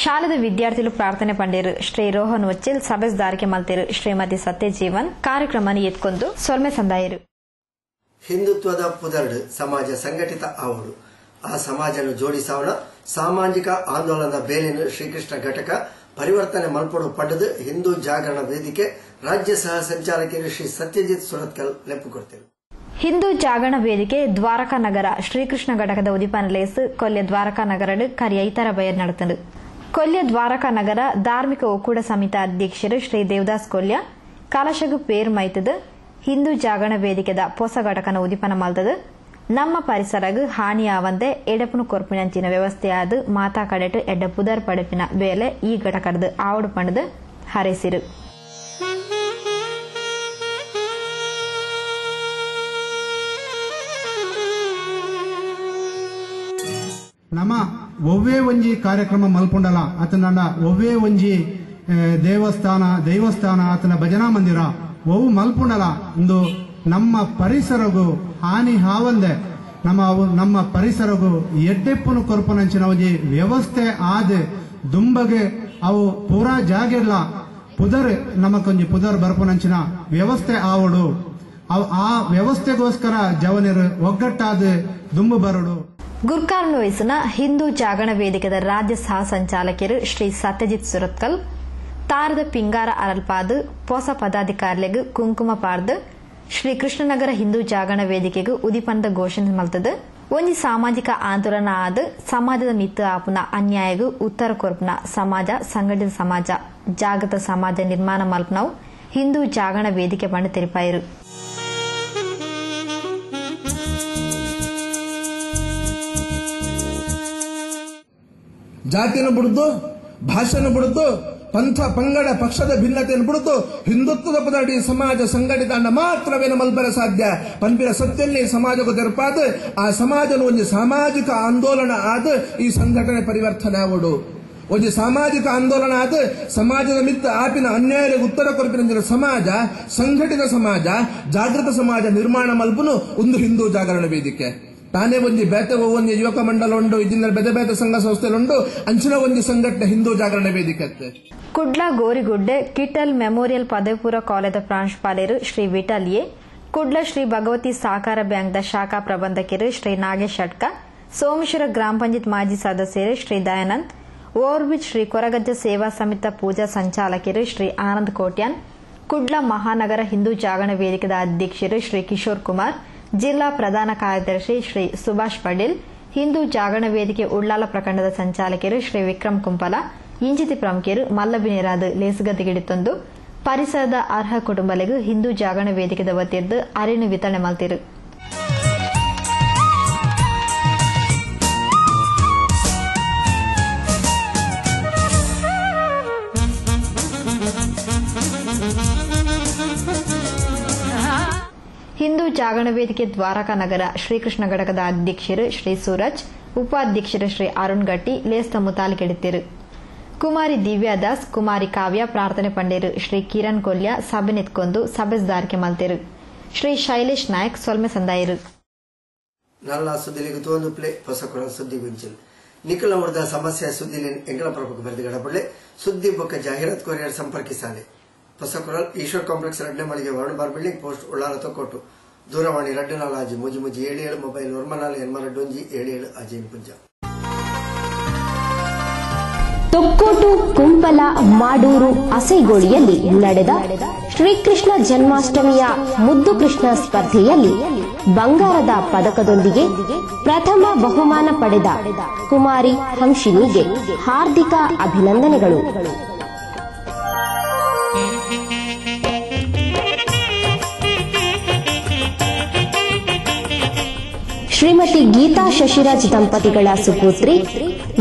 ಶಾಲೆದ ವಿದ್ಯಾರ್ಥಿಗಳು ಪ್ರಾರ್ಥನೆ ಪಂಡಿರು. ಶ್ರೀ ರೋಹನ್ ವಚ್ಚಿಲ್ ಸಭೆದಾರಿಕೆ ಮಲ್ತಿರು. ಶ್ರೀಮತಿ ಸತ್ಯಜೀವನ್ ಕಾರ್ಯಕ್ರಮನ ಎತ್ಕೊಂಡು ಸೊಲ್ಮೆ ಸಂದಾಯಿರು. ಹಿಂದುತ್ವದ ಪುದರ್ಡ್ ಸಮಾಜ ಸಂಘಟಿತ ಆವಡು ಆ ಸಮಾಜನು ಜೋಡಿಸಾವಣ ಸಾಮಾಜಿಕ ಆಂದೋಲನದ ಬೇಲಿನ ಶ್ರೀಕೃಷ್ಣ ಘಟಕ ಪರಿವರ್ತನೆ ಮಲ್ಪಡು ಪಡೆದು ಹಿಂದೂ ಜಾಗರಣ ವೇದಿಕೆ ರಾಜ್ಯ ಸಹ ಸಂಚಾಲಕರು ಶ್ರೀ ಸತ್ಯಜಿತ್ ಸುರತ್ಕಲ್ ಲೆಪ್ಪು ಕೊಡ್ತೇವೆ. ಹಿಂದೂ ಜಾಗರಣ ವೇದಿಕೆ ದ್ವಾರಕಾ ನಗರ ಶ್ರೀಕೃಷ್ಣ ಘಟಕದ ಉದಿಪಾನ ಲೇಸ್ ಕೊಲ್ಯ ದ್ವಾರಕಾ ನಗರ ಕರಿಯ ಇತರ ಬಯರ್ ನಡೆತಂದು ಕೊಲ್ಯ ದ್ವಾರಕಾ ನಗರ ಧಾರ್ಮಿಕ ಒಕ್ಕೂಟ ಸಮಿತಿ ಅಧ್ಯಕ್ಷರು ಶ್ರೀ ದೇವದಾಸ್ ಕೊಲ್ಯ ಕಲಶಗು ಪೇರ್ ಮೈತದ ಹಿಂದೂ ಜಾಗರಣ ವೇದಿಕೆದ ಹೊಸ ಘಟಕನ ಉದಿಪನ ಮಲ್ತದ ನಮ್ಮ ಪರಿಸರಗು ಹಾನಿಯಾವಂತೆ ಎಡಪುನು ಕೊರ್ಪಿನಂಚಿನ ವ್ಯವಸ್ಥೆಯಾದ ಮಾತಾ ಕಡೆಟ್ ಎಡ್ಡ ಪುದರ್ ಪಡೆಪಿನ ಬೇಲೆ ಈ ಘಟಕದ ಆವಡು ಪಂಡದು ಹರಸಿರು. ನಮ್ಮ ಒವ್ವೇ ಒಂಜಿ ಕಾರ್ಯಕ್ರಮ ಮಲ್ಪೊಂಡಲ ಆತನ ಒವ್ವೇ ಒಂಜಿ ದೇವಸ್ಥಾನ ಆತನ ಭಜನಾ ಮಂದಿರ ಒವು ಮಲ್ಪೊಂಡಲ ಇಂದು ನಮ್ಮ ಪರಿಸರಗೂ ಹಾನಿ ಹಾವಂದೆ ನಮ್ಮ ಪರಿಸರಗೂ ಎಡ್ಡೆಪ್ಪುನು ಕೊರ್ಪನಂಚಿನ ಒಂಜಿ ವ್ಯವಸ್ಥೆ ಆದ ದುಂಬಗೆ ಅವು ಪೂರಾ ಜಾಗೆಲ್ಲ ಪುದರ್ ನಮಕೊಂಜಿ ಪುದರ್ ಬರ್ಪನಂಚಿನ ವ್ಯವಸ್ಥೆ ಆವಡು ಆ ವ್ಯವಸ್ಥೆಗೋಸ್ಕರ ಜವನಿರು ಒಗ್ಗಟ್ಟಾದ ದುಂಬು ಬರಡು. ಗುರ್ಕಾರ್ನ ವಯಸ್ಸಿನ ಹಿಂದೂ ಜಾಗರಣ ವೇದಿಕೆದ ರಾಜ್ಯ ಸಹ ಸಂಚಾಲಕರು ಶ್ರೀ ಸತ್ಯಜಿತ್ ಸುರತ್ಕಲ್ ತಾರದ ಪಿಂಗಾರ ಅರಲ್ಪಾದು ಹೊಸ ಪದಾಧಿಕಾರಿಗಳಿಗೆ ಕುಂಕುಮ ಪಾರ್ದು ಶ್ರೀ ಕೃಷ್ಣನಗರ ಹಿಂದೂ ಜಾಗರಣ ವೇದಿಕೆಗೂ ಉದಿಪಂದ ಘೋಷಣೆ ಮಲ್ತದ ಒಂಜಿ ಸಾಮಾಜಿಕ ಆಂದೋಲನ ಆದ ಸಮಾಜದ ಮಿತ್ತು ಆಪುನ ಅನ್ಯಾಯಗೂ ಉತ್ತರ ಕೊರ್ಪುನ ಸಮಾಜ ಸಂಘಟಿತ ಸಮಾಜ ಜಾಗೃತ ಸಮಾಜ ನಿರ್ಮಾಣ ಮಲ್ಪನವು ಹಿಂದೂ ಜಾಗರಣ ವೇದಿಕೆ ಪಂಡ ತೆರಿಪಾಯಿರು. ಜಾತಿಯನ್ನು ಬಿಡುದು, ಭಾಷೆಯನ್ನು ಬಿಡುದು, ಪಂಥ ಪಂಗಡ ಪಕ್ಷದ ಭಿನ್ನತೆಯನ್ನು ಬಿಡುದು ಹಿಂದುತ್ವದ ಪದಡಿ ಸಮಾಜ ಸಂಘಟಿತ ಅಂಡ ಮಾತ್ರವೇನು ಮಲ್ಪರ ಸಾಧ್ಯ. ಪಂಪಿನ ಸತ್ಯನ್ನೇ ಸಮಾಜಕ್ಕೂ ತೆರಪಾದ ಆ ಸಮಾಜನ ಒಂದು ಸಾಮಾಜಿಕ ಆಂದೋಲನ ಆದ ಈ ಸಂಘಟನೆ ಪರಿವರ್ತನೆ ಆಗುವುದು. ಒಂದು ಸಾಮಾಜಿಕ ಆಂದೋಲನ ಆದ ಸಮಾಜದ ಮಿತ್ತ ಆಪಿನ ಅನ್ಯಾಯಕ್ಕೆ ಉತ್ತರ ಕೊರಪಿನ ಸಮಾಜ ಸಂಘಟಿತ ಸಮಾಜ ಜಾಗೃತ ಸಮಾಜ ನಿರ್ಮಾಣ ಮಲ್ಪನು ಒಂದು ಹಿಂದೂ ಜಾಗರಣ ವೇದಿಕೆ. ತಾನೇ ಒಂಜಿ ಬೇತೆ ಒಂಜಿ ಯುವಕ ಮಂಡಲ ಉಂಡು ಇದನ್ನ ಬೇತೆ ಬೇತೆ ಸಂಘ ಸಂಸ್ಥೆಲುಂಡು ಅಂಚಿನ ಒಂಜಿ ಸಂಘಟನೆ ಹಿಂದೂ ಜಾಗರಣ ವೇದಿಕೆ. ಕುಡ್ಲ ಗೋರಿಗುಡ್ಡೆ ಕಿಟಲ್ ಮೆಮೋರಿಯಲ್ ಪದವಿಪೂರ್ವ ಕಾಲೇಜ್ ಪ್ರಾಂಶುಪಾಲರು ಶ್ರೀ ವಿಠಲ್ ಎ, ಕುಡ್ಲ ಶ್ರೀ ಭಗವತಿ ಸಹಕಾರ ಬ್ಯಾಂಕ್ದ ಶಾಖಾ ಪ್ರಬಂಧಕರು ಶ್ರೀ ನಾಗೇಶ್ ಶಟ್ಕ, ಸೋಮೇಶ್ವರ ಗ್ರಾಮ ಪಂಚಾಯತ್ ಮಾಜಿ ಸದಸ್ಯರು ಶ್ರೀ ದಯಾನಂದ್, ಓವರ್ಬ್ರಿಡ್ಜ್ ಶ್ರೀ ಕೊರಗಜ್ಜ ಸೇವಾ ಸಮಿತಿ ಪೂಜಾ ಸಂಚಾಲಕರು ಶ್ರೀ ಆನಂದ್ ಕೋಟ್ಯಾನ್, ಕುಡ್ಲ ಮಹಾನಗರ ಹಿಂದೂ ಜಾಗರಣ ವೇದಿಕೆದ ಅಧ್ಯಕ್ಷರು ಶ್ರೀ ಕಿಶೋರ್ ಕುಮಾರ್, ಜಿಲ್ಲಾ ಪ್ರಧಾನ ಕಾರ್ಯದರ್ಶಿ ಶ್ರೀ ಸುಭಾಷ್ ಪಟೇಲ್, ಹಿಂದೂ ಜಾಗರಣ ವೇದಿಕೆ ಉಳ್ಳಾಲ ಪ್ರಖಂಡದ ಸಂಚಾಲಕರು ಶ್ರೀ ವಿಕ್ರಮ್ ಕುಂಪಲ, ಇಂಜಿತಿ ಪ್ರಮುಖರು ಮಲ್ಲಬಿನೇರಾದ ಲೇಸುಗದ್ದೆಗಿಡಿತೊಂದು ಪರಿಸರದ ಅರ್ಹ ಕುಟುಂಬಗಳಿಗೂ ಹಿಂದೂ ಜಾಗರಣ ವೇದಿಕೆದ ವತಿಯದ್ದು ಅರಿವು ವಿತರಣೆ ಮಾಡ್ತಿರು. ಹಿಂದೂ ಜಾಗರಣ ವೇದಿಕೆ ದ್ವಾರಕಾ ನಗರ ಶ್ರೀಕೃಷ್ಣ ಘಟಕದ ಅಧ್ಯಕ್ಷರು ಶ್ರೀ ಸೂರಜ್, ಉಪಾಧ್ಯಕ್ಷರು ಶ್ರೀ ಅರುಣ್ ಗಟ್ಟಿ ಲೇಸ್ತ ಮುತಾಲಿಕೆಡಿತಿರು. ಕುಮಾರಿ ದಿವ್ಯಾದಾಸ್, ಕುಮಾರಿ ಕಾವ್ಯ ಪ್ರಾರ್ಥನೆ ಪಂಡೇರು ಶ್ರೀ ಕಿರಣ್ ಕೊಲ್ಯ ಸಭೆನೆತ್ಕೊಂದು ಸಭೆಸ್ದಾರಿಕೆ ಮಲ್ತೆರು. ಶ್ರೀ ಶೈಲೇಶ್ ನಾಯಕ್ ಸೊಲ್ಮೆ ಸಂದಾಯರು. ನಲ್ಲ ಸುದ್ದಿಲಿಗೆ ತೋಂದು ಪ್ಲೇ ಹೊಸಕೊಳ ಸುದ್ದಿ ಗುಂಚಲ್ ನಿಖಲ ಮುಡ್ದ ಸಮಸ್ಯೆ ಸುದ್ದಿಲಿ ಎಂಕಲ ಪ್ರಭುಕ ಬರೆದಿಗಡಪಡ್ಲೆ ಸುದ್ದಿ ಬೊಕ್ಕ ಜಾಹೀರಾತ್ ಕೊರಿಯರ್ ಸಂಪರ್ಕಿಸಾಲೆ ಹೊಸಕೊರಲ್ ಈಶ್ವರ್ ಕಾಂಪ್ಲೆಕ್ಸ್ ರಡ್ಡೆ ಮಳಿಗೆ ವರುಣ್ ಬಿಲ್ಡಿಂಗ್ ಪೋಸ್ಟ್ ಉಳ್ಳಾಲ ತೊಕ್ಕೊಟ್ಟು ದೂರವಾಣಿ 24 77 ಮೊಬೈಲ್ 9482 77 ಪುಂಜ. ತೊಕ್ಕೋಟು ಕುಂಪಲ ಮಾಡೂರು ಅಸೈಗೋಳಿಯಲ್ಲಿ ನಡೆದ ಶ್ರೀಕೃಷ್ಣ ಜನ್ಮಾಷ್ಟಮಿಯ ಮುದ್ದು ಕೃಷ್ಣ ಸ್ಪರ್ಧೆಯಲ್ಲಿ ಬಂಗಾರದ ಪದಕದೊಂದಿಗೆ ಪ್ರಥಮ ಬಹುಮಾನ ಪಡೆದ ಕುಮಾರಿ ಹಂಸಿನಿಗೆ ಹಾರ್ದಿಕ ಅಭಿನಂದನೆಗಳು. ಶ್ರೀಮತಿ ಗೀತಾ ಶಶಿರಾಜ್ ದಂಪತಿಗಳ ಸುಪುತ್ರಿ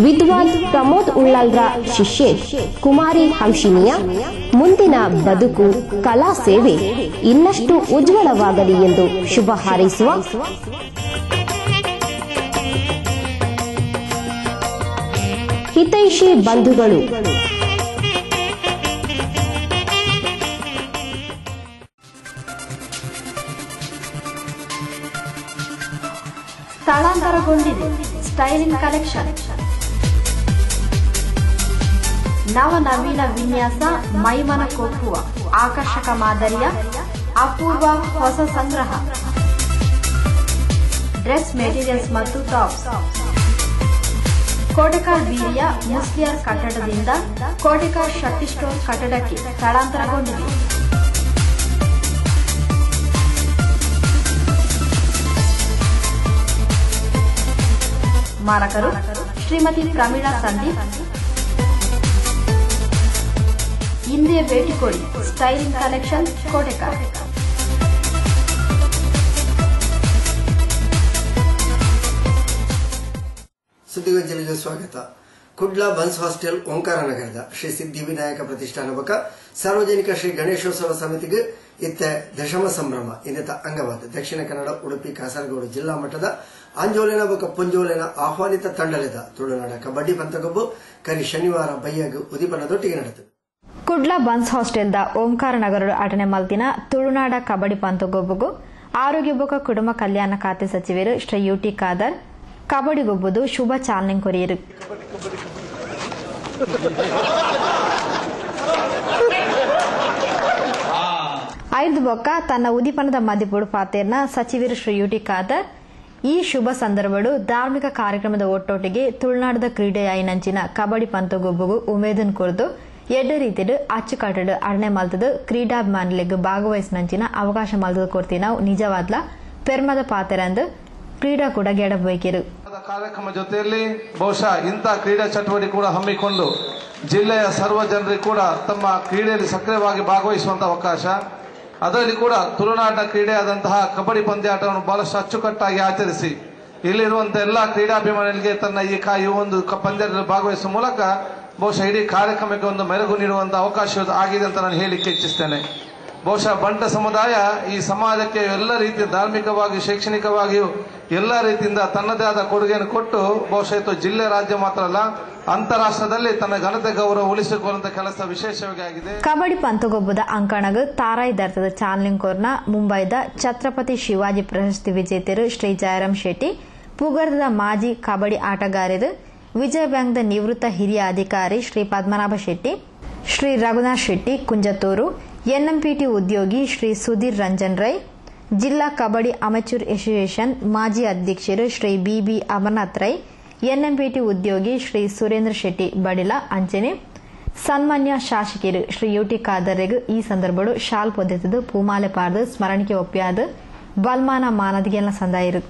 ವಿದ್ವಾನ್ ಪ್ರಮೋದ್ ಉಳ್ಳಾಲ್ರ ಶಿಷ್ಯೆ ಕುಮಾರಿ ಹಂಸಿನಿಯ ಮುಂದಿನ ಬದುಕು ಕಲಾ ಸೇವೆ ಇನ್ನಷ್ಟು ಉಜ್ವಲವಾಗಲಿ ಎಂದು ಶುಭ ಹಾರೈಸುವ ಹಿತೈಷಿ ಬಂಧುಗಳು. ಸ್ಥಳಾಂತರಗೊಂಡಿದೆ ಸ್ಟೈಲಿಂಗ್ ಕಲೆಕ್ಷನ್. ನವನವೀನ ವಿನ್ಯಾಸ, ಮೈಮನ ಕೊಪ್ಪುವ ಆಕರ್ಷಕ ಮಾದರಿಯ ಅಪೂರ್ವ ಹೊಸ ಸಂಗ್ರಹ. ಡ್ರೆಸ್ ಮೆಟೀರಿಯಲ್ಸ್ ಮತ್ತು ಟಾಪ್ಸ್. ಕೋಟೆಕಾರ್ ಬೀದಿಯ ಮುಸ್ಲಿಯರ್ ಕಟ್ಟಡದಿಂದ ಕೋಟೆಕಾರ್ ಶಕ್ತಿ ಸ್ಟೋರ್ ಕಟ್ಟಡಕ್ಕೆ ಸ್ಥಳಾಂತರಗೊಂಡಿದೆ. ಮಾರಕರು ಶ್ರೀಮತಿ ಪ್ರಮೀಳಾ ಸಂದೀಪ್. ಹಿಂದೆ ಭೇಟಿ ಕೊಡಿ ಸ್ಟೈಲಿಂಗ್ ಕಲೆಕ್ಷನ್ ಕೋಟೆಕಾರ್. ಸುದ್ದಿಗೊಂಚಲಿಗೆ ಸ್ವಾಗತ. ಕುಡ್ಲಾ ಬನ್ಸ್ ಹಾಸ್ಟೆಲ್ ಓಂಕಾರ ನಗರದ ಶ್ರೀ ಸಿದ್ಧಿವಿನಾಯಕ ಪ್ರತಿಷ್ಠಾನ ಬಕ ಸಾರ್ವಜನಿಕ ಶ್ರೀ ಗಣೇಶೋತ್ಸವ ಸಮಿತಿಗೆ ಇತ್ತ ದಶಮ ಸಂಭ್ರಮ ಇಂದತ ಅಂಗವಾದ ದಕ್ಷಿಣ ಕನ್ನಡ, ಉಡುಪಿ, ಕಾಸರಗೋಡು ಜಿಲ್ಲಾ ಮಟ್ಟದ ಅಂಜೋಲಿನ ಬಕ ಪುಂಜೋಲಿನ ಆಹ್ವಾನಿತ ತಂಡಲೆದ ತುಳುನಾಡ ಕಬಡ್ಡಿ ಪಂತಗೊಬ್ಬು ಕರಿ ಶನಿವಾರ ಬಯ್ಯಗು ಉದಿಪನದೊಟ್ಟಿಗೆ ನಡೆದಿದೆ. ಕುಡ್ಲಾ ಬನ್ಸ್ ಹಾಸ್ಟೆಲ್ದ ಓಂಕಾರ ನಗರ ಅಟನೆ ಮಲ್ತಿನ ತುಳುನಾಡ ಕಬಡ್ಡಿ ಪಂತಗೊಬ್ಬುಗು ಆರೋಗ್ಯ ಬೊಕ ಕುಟುಂಬ ಕಲ್ಯಾಣ ಖಾತೆ ಸಚಿವರು ಶ್ರೀ ಯುಟಿ ಖಾದರ್ ಕಬಡ್ಡಿಗೊಬ್ಬುದು ಶುಭ ಚಾಲನೆ ಕೊರಿಯರು. ಐದು ಬೊಕ್ಕ ತನ್ನ ಉದಿಪನದ ಮಧ್ಯಪುಡು ಪಾತೆರ್ನ ಸಚಿವರು ಶ್ರೀ ಯುಟಿ ಖಾದರ್ ಈ ಶುಭ ಸಂದರ್ಭಡು ಧಾರ್ಮಿಕ ಕಾರ್ಯಕ್ರಮದ ಒಟ್ಟೊಟ್ಟಿಗೆ ತುಳುನಾಡದ ಕ್ರೀಡೆಯಾಯಿನಂಚಿನ ಕಬಡ್ಡಿ ಪಂತಗೊಬ್ಬುಗು ಉಮೇದನ್ ಕೊರ್ದು ಎಡ್ಡ ರೀತಿಡ್ ಅಚ್ಚುಕಟ್ಟಡು ಅರ್ಣೆ ಮಲ್ತದು ಕ್ರೀಡಾಭಿಮಾನಿಗಳಿಗೆ ಭಾಗವಹಿಸಿನಂಚಿನ ಅವಕಾಶ ಮಲ್ತದು ಕೊಡ್ತಿ ನಾವು ನಿಜವಾದ್ಲ ಪೆರ್ಮದ ಪಾತೆರಂದು ಕ್ರೀಡಾ ಕೂಡ ಗೆಡಬೇಕಿರು. ಕಾರ್ಯಕ್ರಮ ಜೊತೆಯಲ್ಲಿ ಬಹುಶಃ ಇಂಥ ಕ್ರೀಡಾ ಚಟುವಟಿಕೆ ಕೂಡ ಹಮ್ಮಿಕೊಂಡು ಜಿಲ್ಲೆಯ ಸರ್ವ ಜನರಿಗೆ ಕೂಡ ತಮ್ಮ ಕ್ರೀಡೆಯಲ್ಲಿ ಸಕ್ರಿಯವಾಗಿ ಭಾಗವಹಿಸುವಂತಹ ಅವಕಾಶ, ಅದರಲ್ಲಿ ಕೂಡ ತುಳುನಾಟ ಕ್ರೀಡೆಯಾದಂತಹ ಕಬಡ್ಡಿ ಪಂದ್ಯಾಟವನ್ನು ಬಹಳಷ್ಟು ಅಚ್ಚುಕಟ್ಟಾಗಿ ಆಚರಿಸಿ ಇಲ್ಲಿರುವಂತಹ ಎಲ್ಲಾ ಕ್ರೀಡಾಭಿಮಾನಿಗಳಿಗೆ ತನ್ನ ಈ ಒಂದು ಪಂದ್ಯದಲ್ಲಿ ಭಾಗವಹಿಸುವ ಮೂಲಕ ಬಹುಶಃ ಇಡೀ ಕಾರ್ಯಕ್ರಮಕ್ಕೆ ಒಂದು ಮೆರುಗು ನೀಡುವಂತಹ ಅವಕಾಶ ಆಗಿದೆ ಅಂತ ನಾನು ಹೇಳಿಕ್ಕೆ ಇಚ್ಛಿಸ್ತೇನೆ. ಬಹುಶಃ ಬಂಟ ಸಮುದಾಯ ಈ ಸಮಾಜಕ್ಕೆ ಎಲ್ಲ ರೀತಿಯ ಧಾರ್ಮಿಕವಾಗಿ, ಶೈಕ್ಷಣಿಕವಾಗಿಯೂ ಎಲ್ಲ ರೀತಿಯಿಂದ ತನ್ನದೇ ಆದ ಕೊಡುಗೆಯನ್ನು ಕೊಟ್ಟು ಬಹುಶಃ ಇದು ಜಿಲ್ಲೆ, ರಾಜ್ಯ ಮಾತ್ರ ಅಲ್ಲ ಅಂತಾರಾಷ್ಟ್ರದಲ್ಲಿ ತನ್ನ ಘನತೆ ಗೌರವ ಉಳಿಸಿಕೊಳ್ಳುವಂತ ಕೆಲಸ ವಿಶೇಷವಾಗಿ ಆಗಿದೆ. ಕಬಡ್ಡಿ ಪಂತಗೊಬ್ಬದ ಅಂಕಣಗ ತಾರಾಯಿ ದರ್ತದ ಚಾಲನೆ ಕೋರ್ನ ಮುಂಬೈದ ಛತ್ರಪತಿ ಶಿವಾಜಿ ಪ್ರಶಸ್ತಿ ವಿಜೇತರು ಶ್ರೀ ಜಯರಾಮ್ ಶೆಟ್ಟಿ, ಪುಗರ್ದ ಮಾಜಿ ಕಬಡ್ಡಿ ಆಟಗಾರರು, ವಿಜಯ ಬ್ಯಾಂಕ್ದ ನಿವೃತ್ತ ಹಿರಿಯ ಅಧಿಕಾರಿ ಶ್ರೀ ಪದ್ಮನಾಭ ಶೆಟ್ಟಿ, ಶ್ರೀ ರಘುನಾಥ್ ಶೆಟ್ಟಿ ಕುಂಜತ್ತೂರು, ಎನ್ಎಂಪಿಟಿ ಉದ್ಯೋಗಿ ಶ್ರೀ ಸುಧೀರ್ ರಂಜನ್ ರೈ, ಜಿಲ್ಲಾ ಕಬಡ್ಡಿ ಅಮೆಚೂರ್ ಅಸೋಸಿಯೇಷನ್ ಮಾಜಿ ಅಧ್ಯಕ್ಷರು ಶ್ರೀ ಬಿಬಿ ಅಮರನಾಥ್ ರೈ, ಎನ್ಎಂಪಿಟಿ ಉದ್ಯೋಗಿ ಶ್ರೀ ಸುರೇಂದ್ರ ಶೆಟ್ಟಿ ಬಡಿಲ ಅಂಚನೆ ಸನ್ಮಾನ್ಯ ಶಾಸಕರು ಶ್ರೀ ಯುಟಿ ಖಾದರ್ರೆಗೂ ಈ ಸಂದರ್ಭಡು ಶಾಲ್ ಪೊದ್ದೆತದು ಪೂಮಾಲೆ ಪಾರ್ದು ಸ್ಮರಣಿಕೆ ಒಪ್ಪಿಯಾದ ಬಲ್ಮಾನ ಮಾನದಿಗೆಲ್ಲ ಸಂದಾಯಿರು.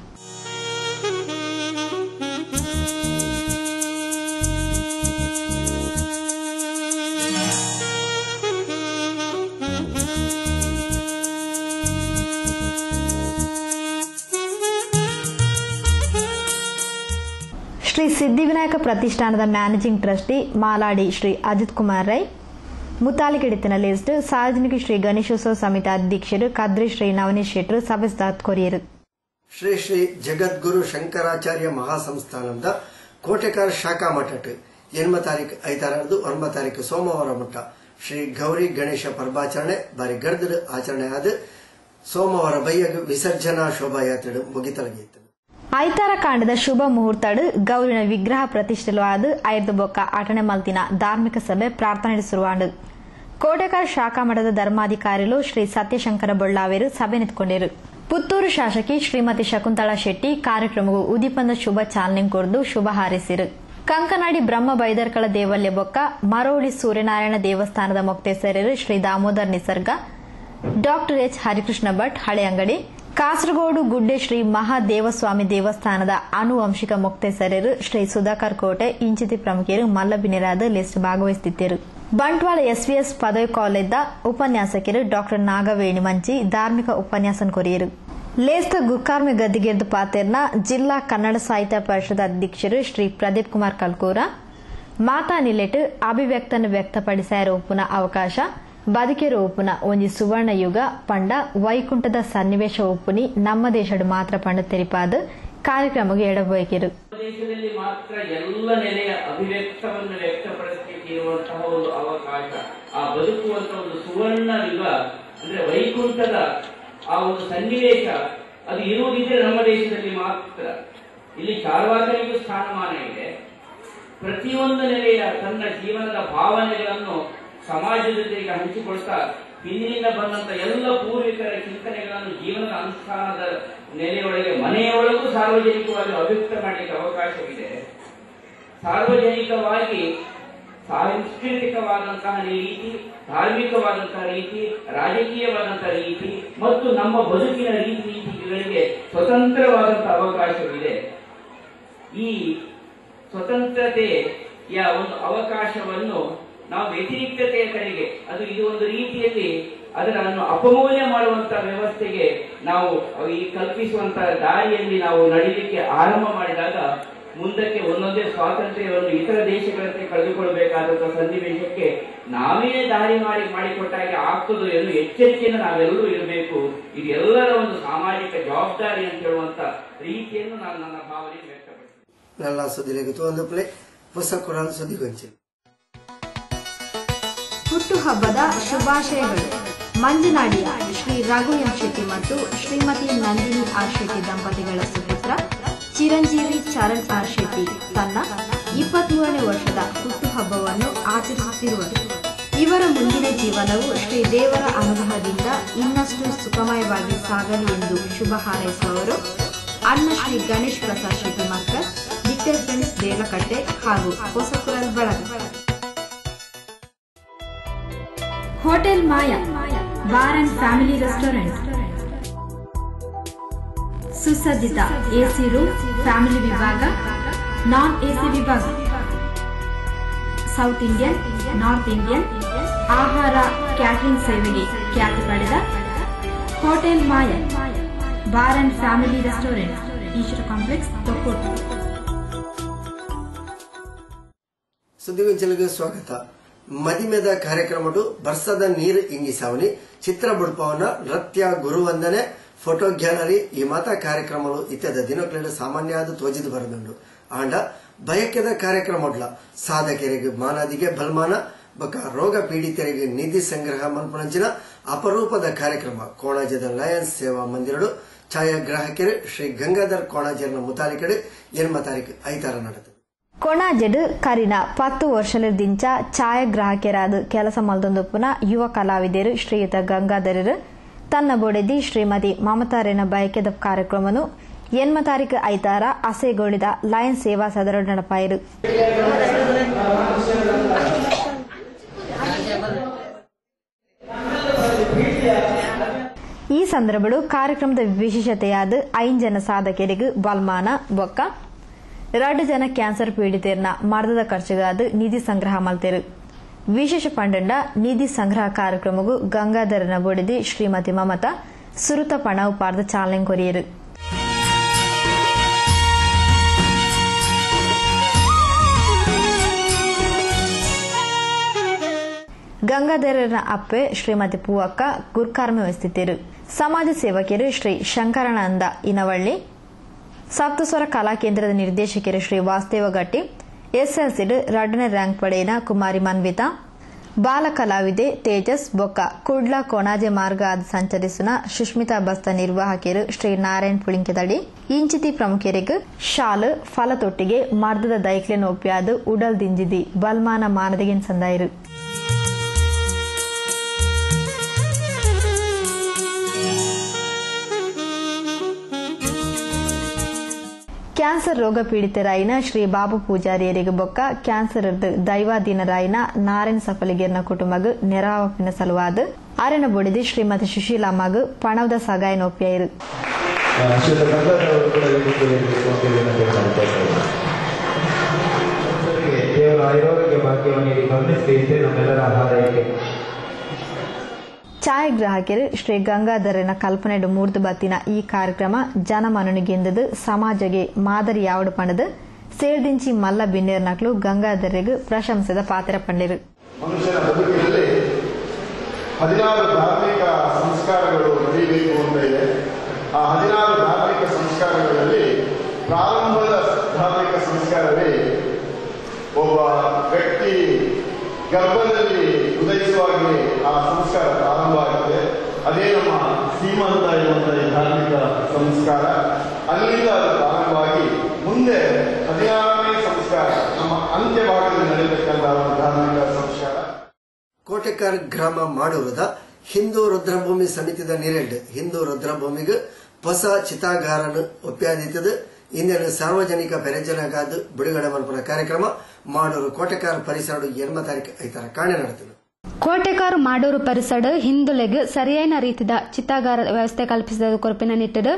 ಶ್ರೀ ಸಿದ್ಧಿವಿನಾಯಕ ಪ್ರತಿಷ್ಠಾನದ ಮ್ಯಾನೇಜಿಂಗ್ ಟ್ರಸ್ಟಿ ಮಾಲಾಡಿ ಶ್ರೀ ಅಜಿತ್ ಕುಮಾರ್ ರೈ, ಮುತಾಲಿಕೆಡಿತಿನ ಲಿಸ್ಟ್ ಸಾರ್ವಜನಿಕ ಶ್ರೀ ಗಣೇಶೋತ್ಸವ ಸಮಿತಿ ಅಧ್ಯಕ್ಷರು ಕದ್ರಿ ಶ್ರೀ ನವನೀಶ್ ಶೆಟ್ಟರು ಸಭೆಸ್ದಾತ್ ಕೊರಿಯರು. ಶ್ರೀ ಶ್ರೀ ಜಗದ್ಗುರು ಶಂಕರಾಚಾರ್ಯ ಮಹಾಸಂಸ್ಥಾನದ ಕೋಟೆಕಾರ ಶಾಖಾ ಮಠಟ್ 8 ತಾರೀಕು ಐತಾರದು 9 ತಾರೀಕು ಸೋಮವಾರ ಮುಟ್ಟ ಶ್ರೀ ಗೌರಿ ಗಣೇಶ ಪರ್ವಾಚರಣೆ ಬಾರಿ ಗಡ್ದಡು ಆಚರಣೆ ಆದ ಸೋಮವಾರ ಬೈಯಗ ವಿಸರ್ಜನಾ ಶೋಭಾಯಾತ್ರೆ ಮುಗಿತಲಗಿತ್ತು. ಐತಾರ ಕಾಂಡದ ಶುಭ ಮುಹೂರ್ತಡು ಗೌರಿನ ವಿಗ್ರಹ ಪ್ರತಿಷ್ಠೆಲು ಆದು 5 ಬೊಕ್ಕ ಆಟಣೆ ಮಲ್ತಿನ ಧಾರ್ಮಿಕ ಸಭೆ ಪ್ರಾರ್ಥನೆ ಶುರುವಾಂಡು. ಕೋಟೆಕಾರ ಶಾಖಾ ಮಠದ ಧರ್ಮಾಧಿಕಾರಿಗಳು ಶ್ರೀ ಸತ್ಯಶಂಕರ ಬೊಳ್ಳಾವೇರು ಸಭೆ ನಿಂತ್ಕೊಂಡಿರು. ಪುತ್ತೂರು ಶಾಸಕಿ ಶ್ರೀಮತಿ ಶಕುಂತಳಾ ಶೆಟ್ಟಿ ಕಾರ್ಯಕ್ರಮವು ಉದೀಪಂದ ಶುಭ ಚಾಲನೆ ಕೊರ್ದು ಶುಭ ಹಾರೈಸಿರು. ಕಂಕನಾಡಿ ಬ್ರಹ್ಮ ಬೈದರ್ಕಳ ದೇವಾಲಯ ಬೊಕ್ಕ ಮರೋಳಿ ಸೂರ್ಯನಾರಾಯಣ ದೇವಸ್ಥಾನದ ಮೊಕ್ತೇಸರರು ಶ್ರೀ ದಾಮೋದರ್ ನಿಸರ್ಗ, ಡಾಕ್ಟರ್ ಎಚ್ ಹರಿಕೃಷ್ಣ ಭಟ್ ಹಳೆ ಅಂಗಡಿ, ಕಾಸರಗೋಡು ಗುಡ್ಡೆ ಶ್ರೀ ಮಹಾದೇವಸ್ವಾಮಿ ದೇವಸ್ಥಾನದ ಆನುವಂಶಿಕ ಮೊಕ್ತೇಸರರು ಶ್ರೀ ಸುಧಾಕರ್ ಕೋಟೆ ಇಂಚಿತಿ ಪ್ರಮುಖರು ಮಲ್ಲಬಿನಿರಾದ ಲಿಸ್ಟ್ ಭಾಗವಹಿಸುತ್ತಿದ್ದರು. ಬಂಟ್ವಾಳ ಎಸ್ವಿಎಸ್ ಪದವಿ ಕಾಲೇಜ್ದ ಉಪನ್ಯಾಸಕರು ಡಾಕ್ಟರ್ ನಾಗವೇಣಿ ಮಂಚಿ ಧಾರ್ಮಿಕ ಉಪನ್ಯಾಸ ಕೊರಿಯರು. ಲೇಸ್ತ ಗುಕ್ಕಾರ್ಮಿ ಗದ್ದಿಗೆದ್ದು ಪಾತೆರ್ನ ಜಿಲ್ಲಾ ಕನ್ನಡ ಸಾಹಿತ್ಯ ಪರಿಷತ್ ಅಧ್ಯಕ್ಷರು ಶ್ರೀ ಪ್ರದೀಪ್ ಕುಮಾರ್ ಕಲ್ಕೂರ ಮಾತಾ ನಿಲೆಟ್ ಅಭಿವ್ಯಕ್ತನ್ನು ವ್ಯಕ್ತಪಡಿಸಾರ ಒಪ್ಪುನ ಅವಕಾಶ ಬದುಕಿರೋ ಒಪ್ಪುನ ಒಂಜಿ ಸುವರ್ಣ ಯುಗ ಪಂಡ ವೈಕುಂಠದ ಸನ್ನಿವೇಶ ಒಪ್ಪುನಿ ನಮ್ಮ ದೇಶದ ಮಾತ್ರ ಪಂಡ ತೆರಿಪಾದ ಕಾರ್ಯಕ್ರಮಕ್ಕೆ ಎಡಬೋಯ್ಕಿರು. ದೇಶದಲ್ಲಿ ಮಾತ್ರ ಎಲ್ಲ ನೆಲೆಯ ಅಭಿವ್ಯಕ್ತವನ್ನು ವ್ಯಕ್ತಪಡಿಸಲಿಕ್ಕೆ ಇರುವಂತಹ ಒಂದು ಅವಕಾಶ, ಆ ಬದುಕುವಂತಹ ಒಂದು ಸುವರ್ಣ ಯುಗ ಅಂದ್ರೆ ವೈಕುಂಠದ ಆ ಒಂದು ಸನ್ನಿವೇಶ ಅದು ಇರುವುದಿದ್ರೆ ನಮ್ಮ ದೇಶದಲ್ಲಿ ಮಾತ್ರ. ಇಲ್ಲಿ ಚಾರ್ವಾಕನಿಗೂ ಸ್ಥಾನಮಾನ ಇದೆ. ಪ್ರತಿಯೊಂದು ನೆಲೆಯ ತನ್ನ ಜೀವನದ ಭಾವನೆಗಳನ್ನು ಸಮಾಜದ ಜೊತೆಗೆ ಹಂಚಿಕೊಳ್ತಾ ಹಿಂದಿನಿಂದ ಬಂದಂತ ಎಲ್ಲ ಪೂರ್ವಿಕರ ಚಿಂತನೆಗಳನ್ನು ಜೀವನದ ಅನುಷ್ಠಾನದ ನೆಲೆಯೊಳಗೆ ಮನೆಯೊಳಗೂ ಸಾರ್ವಜನಿಕವಾಗಿ ಅಭಿವ್ಯಕ್ತ ಮಾಡಲಿಕ್ಕೆ ಅವಕಾಶವಿದೆ. ಸಾರ್ವಜನಿಕವಾಗಿ ಸಾಂಸ್ಕೃತಿಕವಾದಂತಹ ರೀತಿ, ಧಾರ್ಮಿಕವಾದಂತಹ ರೀತಿ, ರಾಜಕೀಯವಾದಂತಹ ರೀತಿ ಮತ್ತು ನಮ್ಮ ಬದುಕಿನ ರೀತಿಗಳಿಗೆ ಸ್ವತಂತ್ರವಾದಂತಹ ಅವಕಾಶವಿದೆ. ಈ ಸ್ವತಂತ್ರತೆಯ ಒಂದು ಅವಕಾಶವನ್ನು ನಾವು ವ್ಯತಿರಿಕ್ತತೆಯ ಕಡೆಗೆ ಇದು ಒಂದು ರೀತಿಯಲ್ಲಿ ಅದನ್ನು ಅಪಮೌಲ್ಯ ಮಾಡುವಂತಹ ವ್ಯವಸ್ಥೆಗೆ ನಾವು ಈ ಕಲ್ಪಿಸುವಂತಹ ದಾರಿಯಲ್ಲಿ ನಾವು ನಡೀಲಿಕ್ಕೆ ಆರಂಭ ಮಾಡಿದಾಗ ಮುಂದಕ್ಕೆ ಒಂದೊಂದೇ ಸ್ವಾತಂತ್ರ್ಯವನ್ನು ಇತರ ದೇಶಗಳಂತೆ ಕಳೆದುಕೊಳ್ಳಬೇಕಾದಂತಹ ಸನ್ನಿವೇಶಕ್ಕೆ ನಾವೇ ದಾರಿ ಮಾಡಿಕೊಟ್ಟಾಗೆ ಆಗ್ತದೋ ಎಂದು ಎಚ್ಚರಿಕೆಯನ್ನು ನಾವೆಲ್ಲರೂ ಇರಬೇಕು. ಇದು ಎಲ್ಲರ ಒಂದು ಸಾಮಾಜಿಕ ಜವಾಬ್ದಾರಿ ಅಂತ ಹೇಳುವಂತ ರೀತಿಯನ್ನು ನಾನು ನನ್ನ ಭಾವನೆ ವ್ಯಕ್ತಪಡಿಸಿದೆ. ಹುಟ್ಟುಹಬ್ಬದ ಶುಭಾಶಯಗಳು. ಮಂಜನಾಡಿಯ ಶ್ರೀ ರಘು ಎಂ ಶೆಟ್ಟಿ ಮತ್ತು ಶ್ರೀಮತಿ ನಂದಿನಿ ಆರ್ ಶೆಟ್ಟಿ ದಂಪತಿಗಳ ಸುಪುತ್ರ ಚಿರಂಜೀವಿ ಚರಣ್ ಆರ್ ಶೆಟ್ಟಿ ತನ್ನ 23ನೇ ವರ್ಷದ ಹುಟ್ಟುಹಬ್ಬವನ್ನು ಆಚರಿಸುತ್ತಿರುವರು. ಇವರ ಮುಂದಿನ ಜೀವನವು ಶ್ರೀ ದೇವರ ಅನುಗ್ರಹದಿಂದ ಇನ್ನಷ್ಟು ಸುಖಮಯವಾಗಿ ಸಾಗಲಿ ಎಂದು ಶುಭ ಹಾರೈಸುವವರು ಅಣ್ಣ ಶ್ರೀ ಗಣೇಶ್ ಪ್ರಸಾದ್ ಶೆಟ್ಟಿ ಮಕ್ಕಳ್, ಲಿಟಲ್ ಫ್ರೆಂಡ್ಸ್ ದೇಲಕಟ್ಟೆ ಹಾಗೂ ಹೊಸಪುರದ ಬಳಗ. Hotel Maya bar and family restaurant, ಸುಸಜ್ಜಿತ ಎಸಿ ರೂಮ್, ಫ್ಯಾಮಿಲಿ ವಿಭಾಗ, ನಾನ್ ಎಸಿ ವಿಭಾಗ, ಸೌತ್ ಇಂಡಿಯನ್, ನಾರ್ತ್ ಇಂಡಿಯನ್ ಆಹಾರ ಕ್ಯಾಟರಿಂಗ್ ಸೇವೆಗೆ ಖ್ಯಾತಿ ಪಡೆದ hotel Maya bar and family restaurant, Ishwara complex, Thokkottu. ಸುದ್ದಿಗೊಂಚಲಿಗೆ ಸ್ವಾಗತ. ಮದಿಮೆದ ಕಾರ್ಯಕ್ರಮಡು ಬರ್ಸದ ನೀರು ಇಂಗಿಸಾವನಿ ಚಿತ್ರ ಬುಡ್ಪವನ ನೃತ್ಯ ಗುರುವಂದನೆ ಫೋಟೋ ಗ್ಯಾಲರಿ ಈ ಮಾತ ಕಾರ್ಯಕ್ರಮಗಳು ಇತ್ಯಾದಿ ದಿನಗಳ ಸಾಮಾನ್ಯವಾದ ತೋಜಿದು ಬರದುಂಡು. ಆಂಡ ಬಯಕೆದ ಕಾರ್ಯಕ್ರಮಡ್ಲ ಸಾಧಕರಿಗೆ ಮಾನದಿಗೆ ಬಲ್ಮಾನ ಬಕ ರೋಗ ಪೀಡಿತರಿಗೆ ನಿಧಿ ಸಂಗ್ರಹ ಮಲ್ಪಣಂಚಿನ ಅಪರೂಪದ ಕಾರ್ಯಕ್ರಮ ಕೋಣಾಜದ ಲಯನ್ಸ್ ಸೇವಾ ಮಂದಿರಡು ಛಾಯಾಗ್ರಾಹಕರು ಶ್ರೀ ಗಂಗಾಧರ್ ಕೋಣಾಜರ್ನ ಮುತಾಲಿಕಡೆ 8 ತಾರೀಕು ಐತಾರ ನಡೆದು ಕೊಣಾಜೆಡ್ ಕರಿನ 10 ವರ್ಷದಿಂದ ಛಾಯಾಗ್ರಾಹಕರಾದ ಕೆಲಸ ಮಲ್ದೊಂದುಪುನ ಯುವ ಕಲಾವಿದರು ಶ್ರೀಯುತ ಗಂಗಾಧರರು ತನ್ನ ಬೊಡೆದಿ ಶ್ರೀಮತಿ ಮಮತಾರೇನ ಬಯಕೆದ ಕಾರ್ಯಕ್ರಮನು 8 ತಾರೀಕು ಐತಾರ ಅಸೆಗೊಳಿದ ಲಯನ್ ಸೇವಾ ಸದರ ನಡಪಾಯಿರು. ಈ ಸಂದರ್ಭಡು ಕಾರ್ಯಕ್ರಮದ ವಿಶೇಷತೆಯಾದ 5 ಜನ ಸಾಧಕರಿಗೆ ಬಲ್ಮಾನ ಬೊಕ್ಕ 2 ಜನ ಕ್ಯಾನ್ಸರ್ ಪೀಡಿತರನ್ನ ಮರ್ದದ ಖರ್ಚಿಗಾದ ನಿಧಿ ಸಂಗ್ರಹ ಮಲ್ತೇರು. ವಿಶೇಷ ಪಂಡಂಡ ನಿಧಿ ಸಂಗ್ರಹ ಕಾರ್ಯಕ್ರಮಗೂ ಗಂಗಾಧರನ ಬೊಡೆದಿ ಶ್ರೀಮತಿ ಮಮತಾ ಸುರುತ ಪಣವು ಪಾರ್ದ ಚಾಲನೆ ಕೊರಿಯರು. ಗಂಗಾಧರನ ಅಪ್ಪೆ ಶ್ರೀಮತಿ ಪೂವಕ್ಕ ಗುರ್ಕಾರ್ಮೆ ವಹಿಸುತ್ತಿದ್ದರು. ಸಮಾಜ ಸೇವಕರು ಶ್ರೀ ಶಂಕರಾನಂದ ಇನವಳ್ಳಿ, ಸಪ್ತಸ್ವರ ಕಲಾ ಕೇಂದ್ರದ ನಿರ್ದೇಶಕರು ಶ್ರೀ ವಾಸ್ತೇವ ಗಟ್ಟಿ, ಎಸ್ಎಲ್ಸಿಡ್ 2ನೇ ರ್ಯಾಂಕ್ ಪಡೆಯಿನ ಕುಮಾರಿ ಮನ್ವಿತಾ, ಬಾಲ ಕಲಾವಿದೆ ತೇಜಸ್ ಬೊಕ್ಕ ಕುಡ್ಲ ಕೊಣಾಜೆ ಮಾರ್ಗ ಆದ ಸಂಚರಿಸುವ ಸುಷ್ಮಿತಾ ಬಸ್ತ ನಿರ್ವಾಹಕರು ಶ್ರೀ ನಾರಾಯಣ್ ಪುಳಿಂಕೆದಡಿ, ಇಂಚಿತಿ ಪ್ರಮುಖರಿಗೆ ಶಾಲು ಫಲತೊಟ್ಟಿಗೆ ಮರ್ದದ ದೈಕ್ಲೆನ ಒಪ್ಪಿಯಾದ ಉಡಲ್ ದಿಂಜಿದಿ ಬಲ್ಮಾನ ಮಾನದಿಗೆನ್ ಸಂದಾಯಿರು. ಕ್ಯಾನ್ಸರ್ ರೋಗ ಪೀಡಿತರಾಯಿನ ಶ್ರೀ ಬಾಬು ಪೂಜಾರಿಯರಿಗೆ ಬೊಕ್ಕ ಕ್ಯಾನ್ಸರ್ ದೈವಾಧೀನರಾಯಿನ ನಾರಾಯಣ ಸಫಲಿಗೇರ್ನ ಕುಟುಂಬಗ ನೆರವಾಪಿನ ಸಲುವಾದ ಅರೆನ ಬೊಡಿದಿ ಶ್ರೀಮತಿ ಸುಶೀಲಮ್ಮಗ ಪಣವದ ಸಗಾಯ ಒಪ್ಪಿಯಾಯಿರು. ದೇವರ ಆರೋಗ್ಯ ಭಾಗ್ಯವನ್ನು ಗಮನಿಸಿ ನಮ್ಮೆಲ್ಲರ ಆಹಾರಕ್ಕೆ ಛಾಯಾಗ್ರಾಹಕರು ಶ್ರೀ ಗಂಗಾಧರನ ಕಲ್ಪನೆಡು ಮೂರ್ದು ಬತ್ತಿನ ಈ ಕಾರ್ಯಕ್ರಮ ಜನಮನನಿಗೆಂದದು ಸಮಾಜಗೆ ಮಾದರಿ ಯಾವಡು ಪಂಡದು ಸೇರ್ದಿಂಚಿ ಮಲ್ಲ ಬಿನ್ನೇರ್ನಕ್ಲು ಗಂಗಾಧರಿಗೆ ಪ್ರಶಂಸದ ಪಾತ್ರ ಪಂಡಿರು. ಮನುಷ್ಯನ ಬದುಕಿನಲ್ಲಿ 16 ಧಾರ್ಮಿಕ ಸಂಸ್ಕಾರಗಳು ನಡೆಯಬೇಕು ಅಂತ ಇದೆ. ಆ 16 ಧಾರ್ಮಿಕ ಸಂಸ್ಕಾರಗಳಲ್ಲಿ ಪ್ರಾರಂಭದ ಧಾರ್ಮಿಕ ಸಂಸ್ಕಾರವೇ ಒಬ್ಬ ವ್ಯಕ್ತಿ ಗರ್ಭದಲ್ಲಿ ಉದಯಿಸುವಾಗಲೇ ಆ ಸಂಸ್ಕಾರ ಪ್ರಾರಂಭ ಆಗುತ್ತೆ. ಅದೇ ನಮ್ಮ ಸೀಮಂತ ಎನ್ನುವಂತಹ ಈ ಧಾರ್ಮಿಕ ಸಂಸ್ಕಾರ. ಅಲ್ಲಿಂದ ಅದು ಪ್ರಾರಂಭವಾಗಿ ಮುಂದೆ 16ನೇ ಸಂಸ್ಕಾರ ನಮ್ಮ ಅಂತ್ಯ ಭಾಗದಲ್ಲಿ ನಡೆಯತಕ್ಕಂತಹ ಒಂದು ಧಾರ್ಮಿಕ ಸಂಸ್ಕಾರ. ಕೋಟೆಕಾರ್ ಗ್ರಾಮ ಮಾಡೂರದ ಹಿಂದೂ ರುದ್ರಭೂಮಿ ಸಮಿತಿದ ನೀರೆಡ್ ಹಿಂದೂ ರುದ್ರಭೂಮಿಗೆ ಹೊಸ ಚಿತಾಗಾರನು ಒಪ್ಪಿಯಾದಿತ್ತದು. ಇಂದಿನ ಸಾರ್ವಜನಿಕ ಪೆರಜನಗಾದ ಬಿಡುಗಡೆ ಮಲ್ಪುರ ಕಾರ್ಯಕ್ರಮ ಮಾಡೂರು ಕೋಟೆಕಾರ್ ಪರಿಸರ 8 ತಾರೀಕು ಐತಾರ ಕಾಣೆ ನಡೆದಿದೆ. ಕೋಟೆಕಾರು ಮಾಡೂರು ಪರಿಸರ ಹಿಂದುಲೆಗೆ ಸರಿಯಾದ ರೀತಿದ ಚಿತ್ತಾಗಾರ ವ್ಯವಸ್ಥೆ ಕಲ್ಪಿಸಿದ ಕೊರಪಿನ ನಿಟ್ಟಿಡು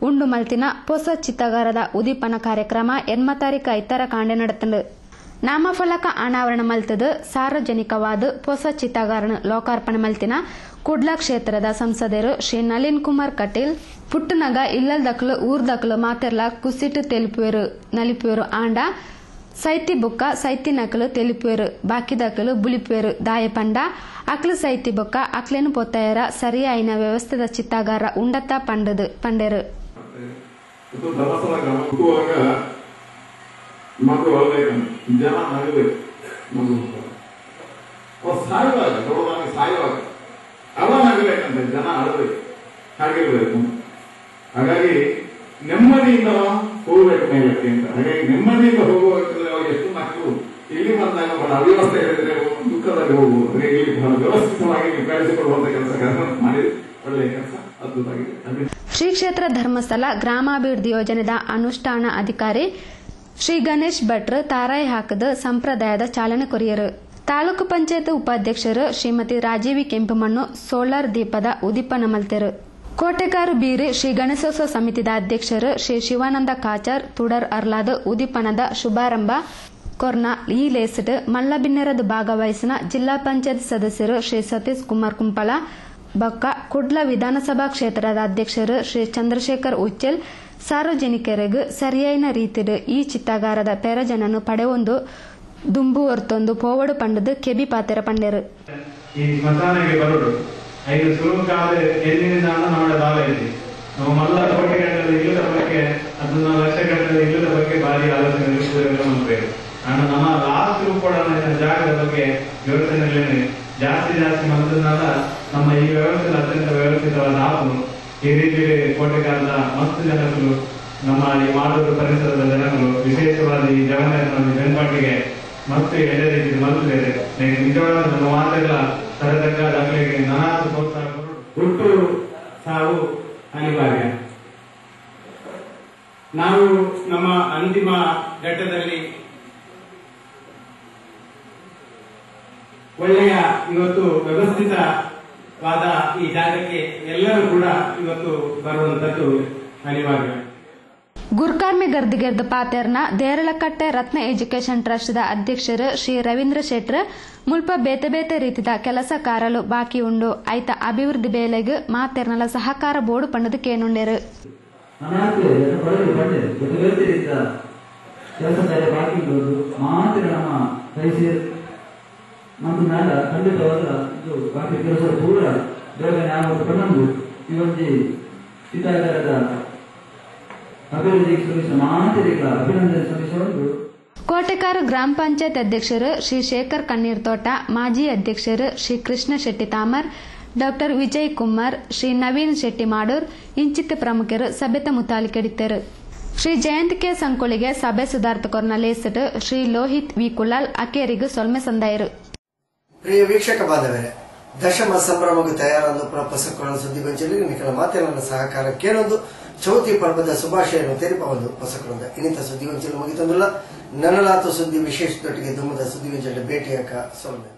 ಉಂಡು ಮಲ್ತಿನ ಹೊಸ ಚಿತ್ತಾಗಾರದ ಉದೀಪನ ಕಾರ್ಯಕ್ರಮ 8 ತಾರೀಕು ಐತಾರ ಕಾಂಡೆ ನಡೆತಂಡು. ನಾಮಫಲಕ ಅನಾವರಣ ಮಲ್ತದು ಸಾರ್ವಜನಿಕವಾದ ಹೊಸ ಚಿತ್ತಾಗಾರನ ಲೋಕಾರ್ಪಣೆ ಮಲ್ತಿನ ಕುಡ್ಲ ಕ್ಷೇತ್ರದ ಸಂಸದರು ಶ್ರೀ ನಳಿನ್ ಕುಮಾರ್ ಕಟೀಲ್ ಪುಟ್ಟನಗ ಇಲ್ಲದಕ್ಲು ಊರ್ದಕ್ಲು ಮಾತೆರ್ಲ ಕುಸಿಟ್ಟು ನಲಿಪುವರು ಆಂಡ ಸೈತಿ ಬುಕ್ಕ ಸೈತಿ ನಕಲು ತೆಲಿಪುವರು ಬಾಕಿದಕಲು ಬುಲಿಪುವರು ದಾಯಪಂಡ ಅಕ್ಲು ಸೈತಿ ಬುಕ್ಕ ಅಕ್ಲೇನು ಪೊತ್ತಾಯರ ಸರಿಯಾಯಿನ ವ್ಯವಸ್ಥೆದ ಚಿತ್ತಾಗಾರ ಉಂಡತ್ತ ಪಂಡೆರು. ಮಗು ಜನ ನಗಬೇಕು ಸಾಯುವಾಗ ದೊಡ್ಡದಾಗಿ ಸಾಯುವಾಗ ಅವ ನಗಬೇಕಂತ ಜನ ಅಳಬೇಕು ಹಾಗಿರ್ಬೇಕು. ಹಾಗಾಗಿ ನೆಮ್ಮದಿಯಿಂದ ಹೋಗ್ಬೇಕು ಮೇಲಕ್ಕೆ ಅಂತ. ಹಾಗಾಗಿ ನೆಮ್ಮದಿಯಿಂದ ಹೋಗುವಾಗ ಎಷ್ಟು ಮಕ್ಕಳು ಇಲ್ಲಿ ಬಂದಾಗ ಬಹಳ ಅವ್ಯವಸ್ಥೆ ಹೇಳಿದ್ರೆ ದುಃಖದಲ್ಲಿ ಹೋಗುವುದು. ಹಾಗಾಗಿ ಇಲ್ಲಿ ಬಹಳ ವ್ಯವಸ್ಥಿತವಾಗಿ ಬೆಳೆಸಿಕೊಳ್ಳುವಂತ ಕೆಲಸ ಮಾಡಿ ಒಳ್ಳೆಯ ಕೆಲಸ ಅದ್ಭುತವಾಗಿದೆ. ಶ್ರೀ ಕ್ಷೇತ್ರ ಧರ್ಮಸ್ಥಳ ಗ್ರಾಮಾಭಿವೃದ್ಧಿ ಯೋಜನೆದ ಅನುಷ್ಠಾನ ಅಧಿಕಾರಿ ಶ್ರೀ ಗಣೇಶ್ ಭಟ್ರು ತಾರಾಯಿ ಹಾಕದ ಸಂಪ್ರದಾಯದ ಚಾಲನೆ ಕೊರಿಯರು. ತಾಲೂಕು ಪಂಚಾಯತ್ ಉಪಾಧ್ಯಕ್ಷರು ಶ್ರೀಮತಿ ರಾಜೀವಿ ಕೆಂಪಮಣ್ಣು ಸೋಲಾರ್ ದೀಪದ ಉದೀಪನ ಮಲ್ತೆರು. ಕೋಟೆಕಾರು ಬೀರಿ ಶ್ರೀ ಗಣೇಶೋತ್ಸವ ಸಮಿತಿದ ಅಧ್ಯಕ್ಷರು ಶ್ರೀ ಶಿವಾನಂದ ಕಾಚಾರ್ ತುಡರ್ ಅರ್ಲಾದ ಉದೀಪನದ ಶುಭಾರಂಭ ಕೊರ್ನ ಈ ಲೇಸಿಟ್ ಮಲ್ಲಬಿನ್ನೆರದ ಭಾಗವಹಿಸಿನ ಜಿಲ್ಲಾ ಪಂಚಾಯತ್ ಸದಸ್ಯರು ಶ್ರೀ ಸತೀಶ್ ಕುಮಾರ್ ಕುಂಪಲ ಬೊಕ್ಕ ಕುಡ್ಲ ವಿಧಾನಸಭಾ ಕ್ಷೇತ್ರದ ಅಧ್ಯಕ್ಷರು ಶ್ರೀ ಚಂದ್ರಶೇಖರ್ ಉಚ್ಚೆಲ್ ಸಾರ್ವಜನಿಕರಿಗೂ ಸರಿಯಾದ ರೀತಿಯ ಈ ಚಿತ್ತಾಗಾರದ ಪೆರಜನನ್ನು ಪಡೆಯೊಂದು ದುಂಬು ಹೊರ್ತೊಂದು ಪೋವಡು ಪಂಡದು ಕೆಬಿ ಪಾತೆರ ಪಂಡೆರು. ಈ ಸ್ಮಶಾನಕ್ಕೆ ಬರೋದು ಐದು ಸುರುಕಾದ ಎಲ್ಲಿನಿಂದ ನಮ್ಮ ಭಾವ ಇದೆ. ನಾವು ಮಲ್ಲ ಕೋಟೆಗಟ್ಟಲೆ ಇಲ್ಲದ ಬಗ್ಗೆ ಅದನ್ನ ಲಕ್ಷಗಟ್ಟಲೆ ಇಲ್ಲದ ಬಗ್ಗೆ ಭಾರಿ ಆಲೋಚನೆ ಮಾಡಬೇಕು. ನಾನು ನಮ್ಮ ಲಾಸ್ಟ್ ಕೂಡ ಜಾಗದ ಬಗ್ಗೆ ಯೋಚನೆಗಳೇನೆ ಜಾಸ್ತಿ ಮನದನ್ನಾದ ನಮ್ಮ ಈ ವ್ಯವಸ್ಥೆ ಅತ್ಯಂತ ವ್ಯವಸ್ಥಿತವಾದ ಆಪು ಈ ರೀತಿ ಕೋಟೆಗಾರದ ಮಸ್ತ್ ಜನಗಳು ನಮ್ಮ ಈ ಮಾಡೂರು ಪರಿಸರದ ಜನಗಳು ವಿಶೇಷವಾದ ಈ ಜಗನ್ನಾಥನ ಬೆನ್ಪಾಟಿಗೆ ಮತ್ತು ಎಲ್ಲ ರೀತಿ ಮಲ್ತಿದ್ದಾರೆ. ನಿಜವಾದ ನಮ್ಮ ಮಾತೆಲ್ಲ ತರತಕ್ಕ ದಾಖಲೆಗೆ ನಾನಾ ಪ್ರೋತ್ಸಾಹ ಹುಟ್ಟು ಸಾವು ಅನಿವಾರ್ಯ. ನಾವು ನಮ್ಮ ಅಂತಿಮ ಘಟ್ಟದಲ್ಲಿ ಒಳ್ಳೆಯ ಇವತ್ತು ವ್ಯವಸ್ಥಿತವಾದ ಈ ಜಾಗಕ್ಕೆ ಎಲ್ಲರೂ ಕೂಡ ಇವತ್ತು ಬರುವಂತದ್ದು ಅನಿವಾರ್ಯ. ಗುರ್ಕಾರ್ಮಿ ಗರ್ದಿಗೆರ್ದ ಪಾತೆರ್ನ ದೇರಳಕಟ್ಟೆ ರತ್ನ ಎಜುಕೇಷನ್ ಟ್ರಸ್ಟ್ ಅಧ್ಯಕ್ಷರು ಶ್ರೀ ರವೀಂದ್ರ ಶೆಟ್ರ್ ಮುಲ್ಪ ಬೇತೆ ಬೇತೆ ರೀತಿದ ಕೆಲಸ ಕಾರಲು ಬಾಕಿ ಉಂಡು ಐತ ಅಭಿವೃದ್ಧಿ ಬೇಲೆಗ್ ಮಾತೆರ್ನಲ ಸಹಕಾರ ಬೋರ್ಡು ಪಂಡದು ಕೇನುಂಡೆರು. ಕೆಲಸ ಕಾರ್ಯ ಬಾಕಿ ಇರೋದು ಮಾತ್ರ ನಮ್ಮ ಕೈಸೇರ್ ಮತ್ತು ನಾಡ ಖಂಡಿತವಾದ ಇದು ಬಾಕಿ ಕೆಲಸ ಪೂರ ಬೇಗ ನಾವು ಪಣ್ಣಂದು ಈ ಒಂದು ಚಿತ್ತಾಗಾರದ ಅಭಿವೃದ್ಧಿ ಶ್ರಮಿಸಿದ ಮಾತ್ರ ಅಭಿನಂದನೆ ಸಲ್ಲಿಸುವುದು. ಕೋಟೆಕಾರು ಗ್ರಾಮ ಪಂಚಾಯತ್ ಅಧ್ಯಕ್ಷರು ಶ್ರೀ ಶೇಖರ್ ಕಣ್ಣೀರ್ ತೋಟ, ಮಾಜಿ ಅಧ್ಯಕ್ಷರು ಶ್ರೀ ಕೃಷ್ಣ ಶೆಟ್ಟಿ ತಾಮರ್, ಡಾಕ್ಟರ್ ವಿಜಯ್ ಕುಮಾರ್, ಶ್ರೀ ನವೀನ್ ಶೆಟ್ಟಿ ಮಾಡೂರ್ ಇಂಚಿತ್ತ ಪ್ರಮುಖರು ಸಭೆತ ಮುತಾಲಿಕೆಡಿತ್ತರು. ಶ್ರೀ ಜಯಂತ್ ಕೆ ಸಂಕೊಳಿಗೆ ಸಭೆ ಸುಧಾರ್ತಕೊರ್ನ ಲೇಸಟ್ ಶ್ರೀ ಲೋಹಿತ್ ವಿ ಕುಲಾಲ್ ಅಕೇರಿಗೂ ಸೊಲ್ಮೆ ಸಂದಾಯರು. ಪ್ರಿಯ ವೀಕ್ಷಕ ಬಾಂಧವರೇ, ದಶಮ ಸಂಭ್ರಮಗೂ ತಯಾರಾದ ಪೊಸಕೊಳ ಸುದ್ದಿಗೊಂಚಲಿ ನಿಖಲ ಮಾತೆಲ್ಲ ಸಹಕಾರ ಕೇಳೊಂದು ಚೌತಿ ಪರ್ವದ ಶುಭಾಶಯನ್ನು ತೆರಿಪ ಒಂದು ಪೊಸಕೊಳದ ಇನ್ನಿತ ಸುದ್ದಿಗೊಂಚಲು ಮುಗಿತಂದಿಲ್ಲ. ನನಲಾತು ಸುದ್ದಿ ವಿಶೇಷದೊಟ್ಟಿಗೆ ದುಮ್ಮದ ಸುದ್ದಿಗೊಂಚಲ ಭೇಟಿಯಾಕ ಸೊಲ್ಮೆ.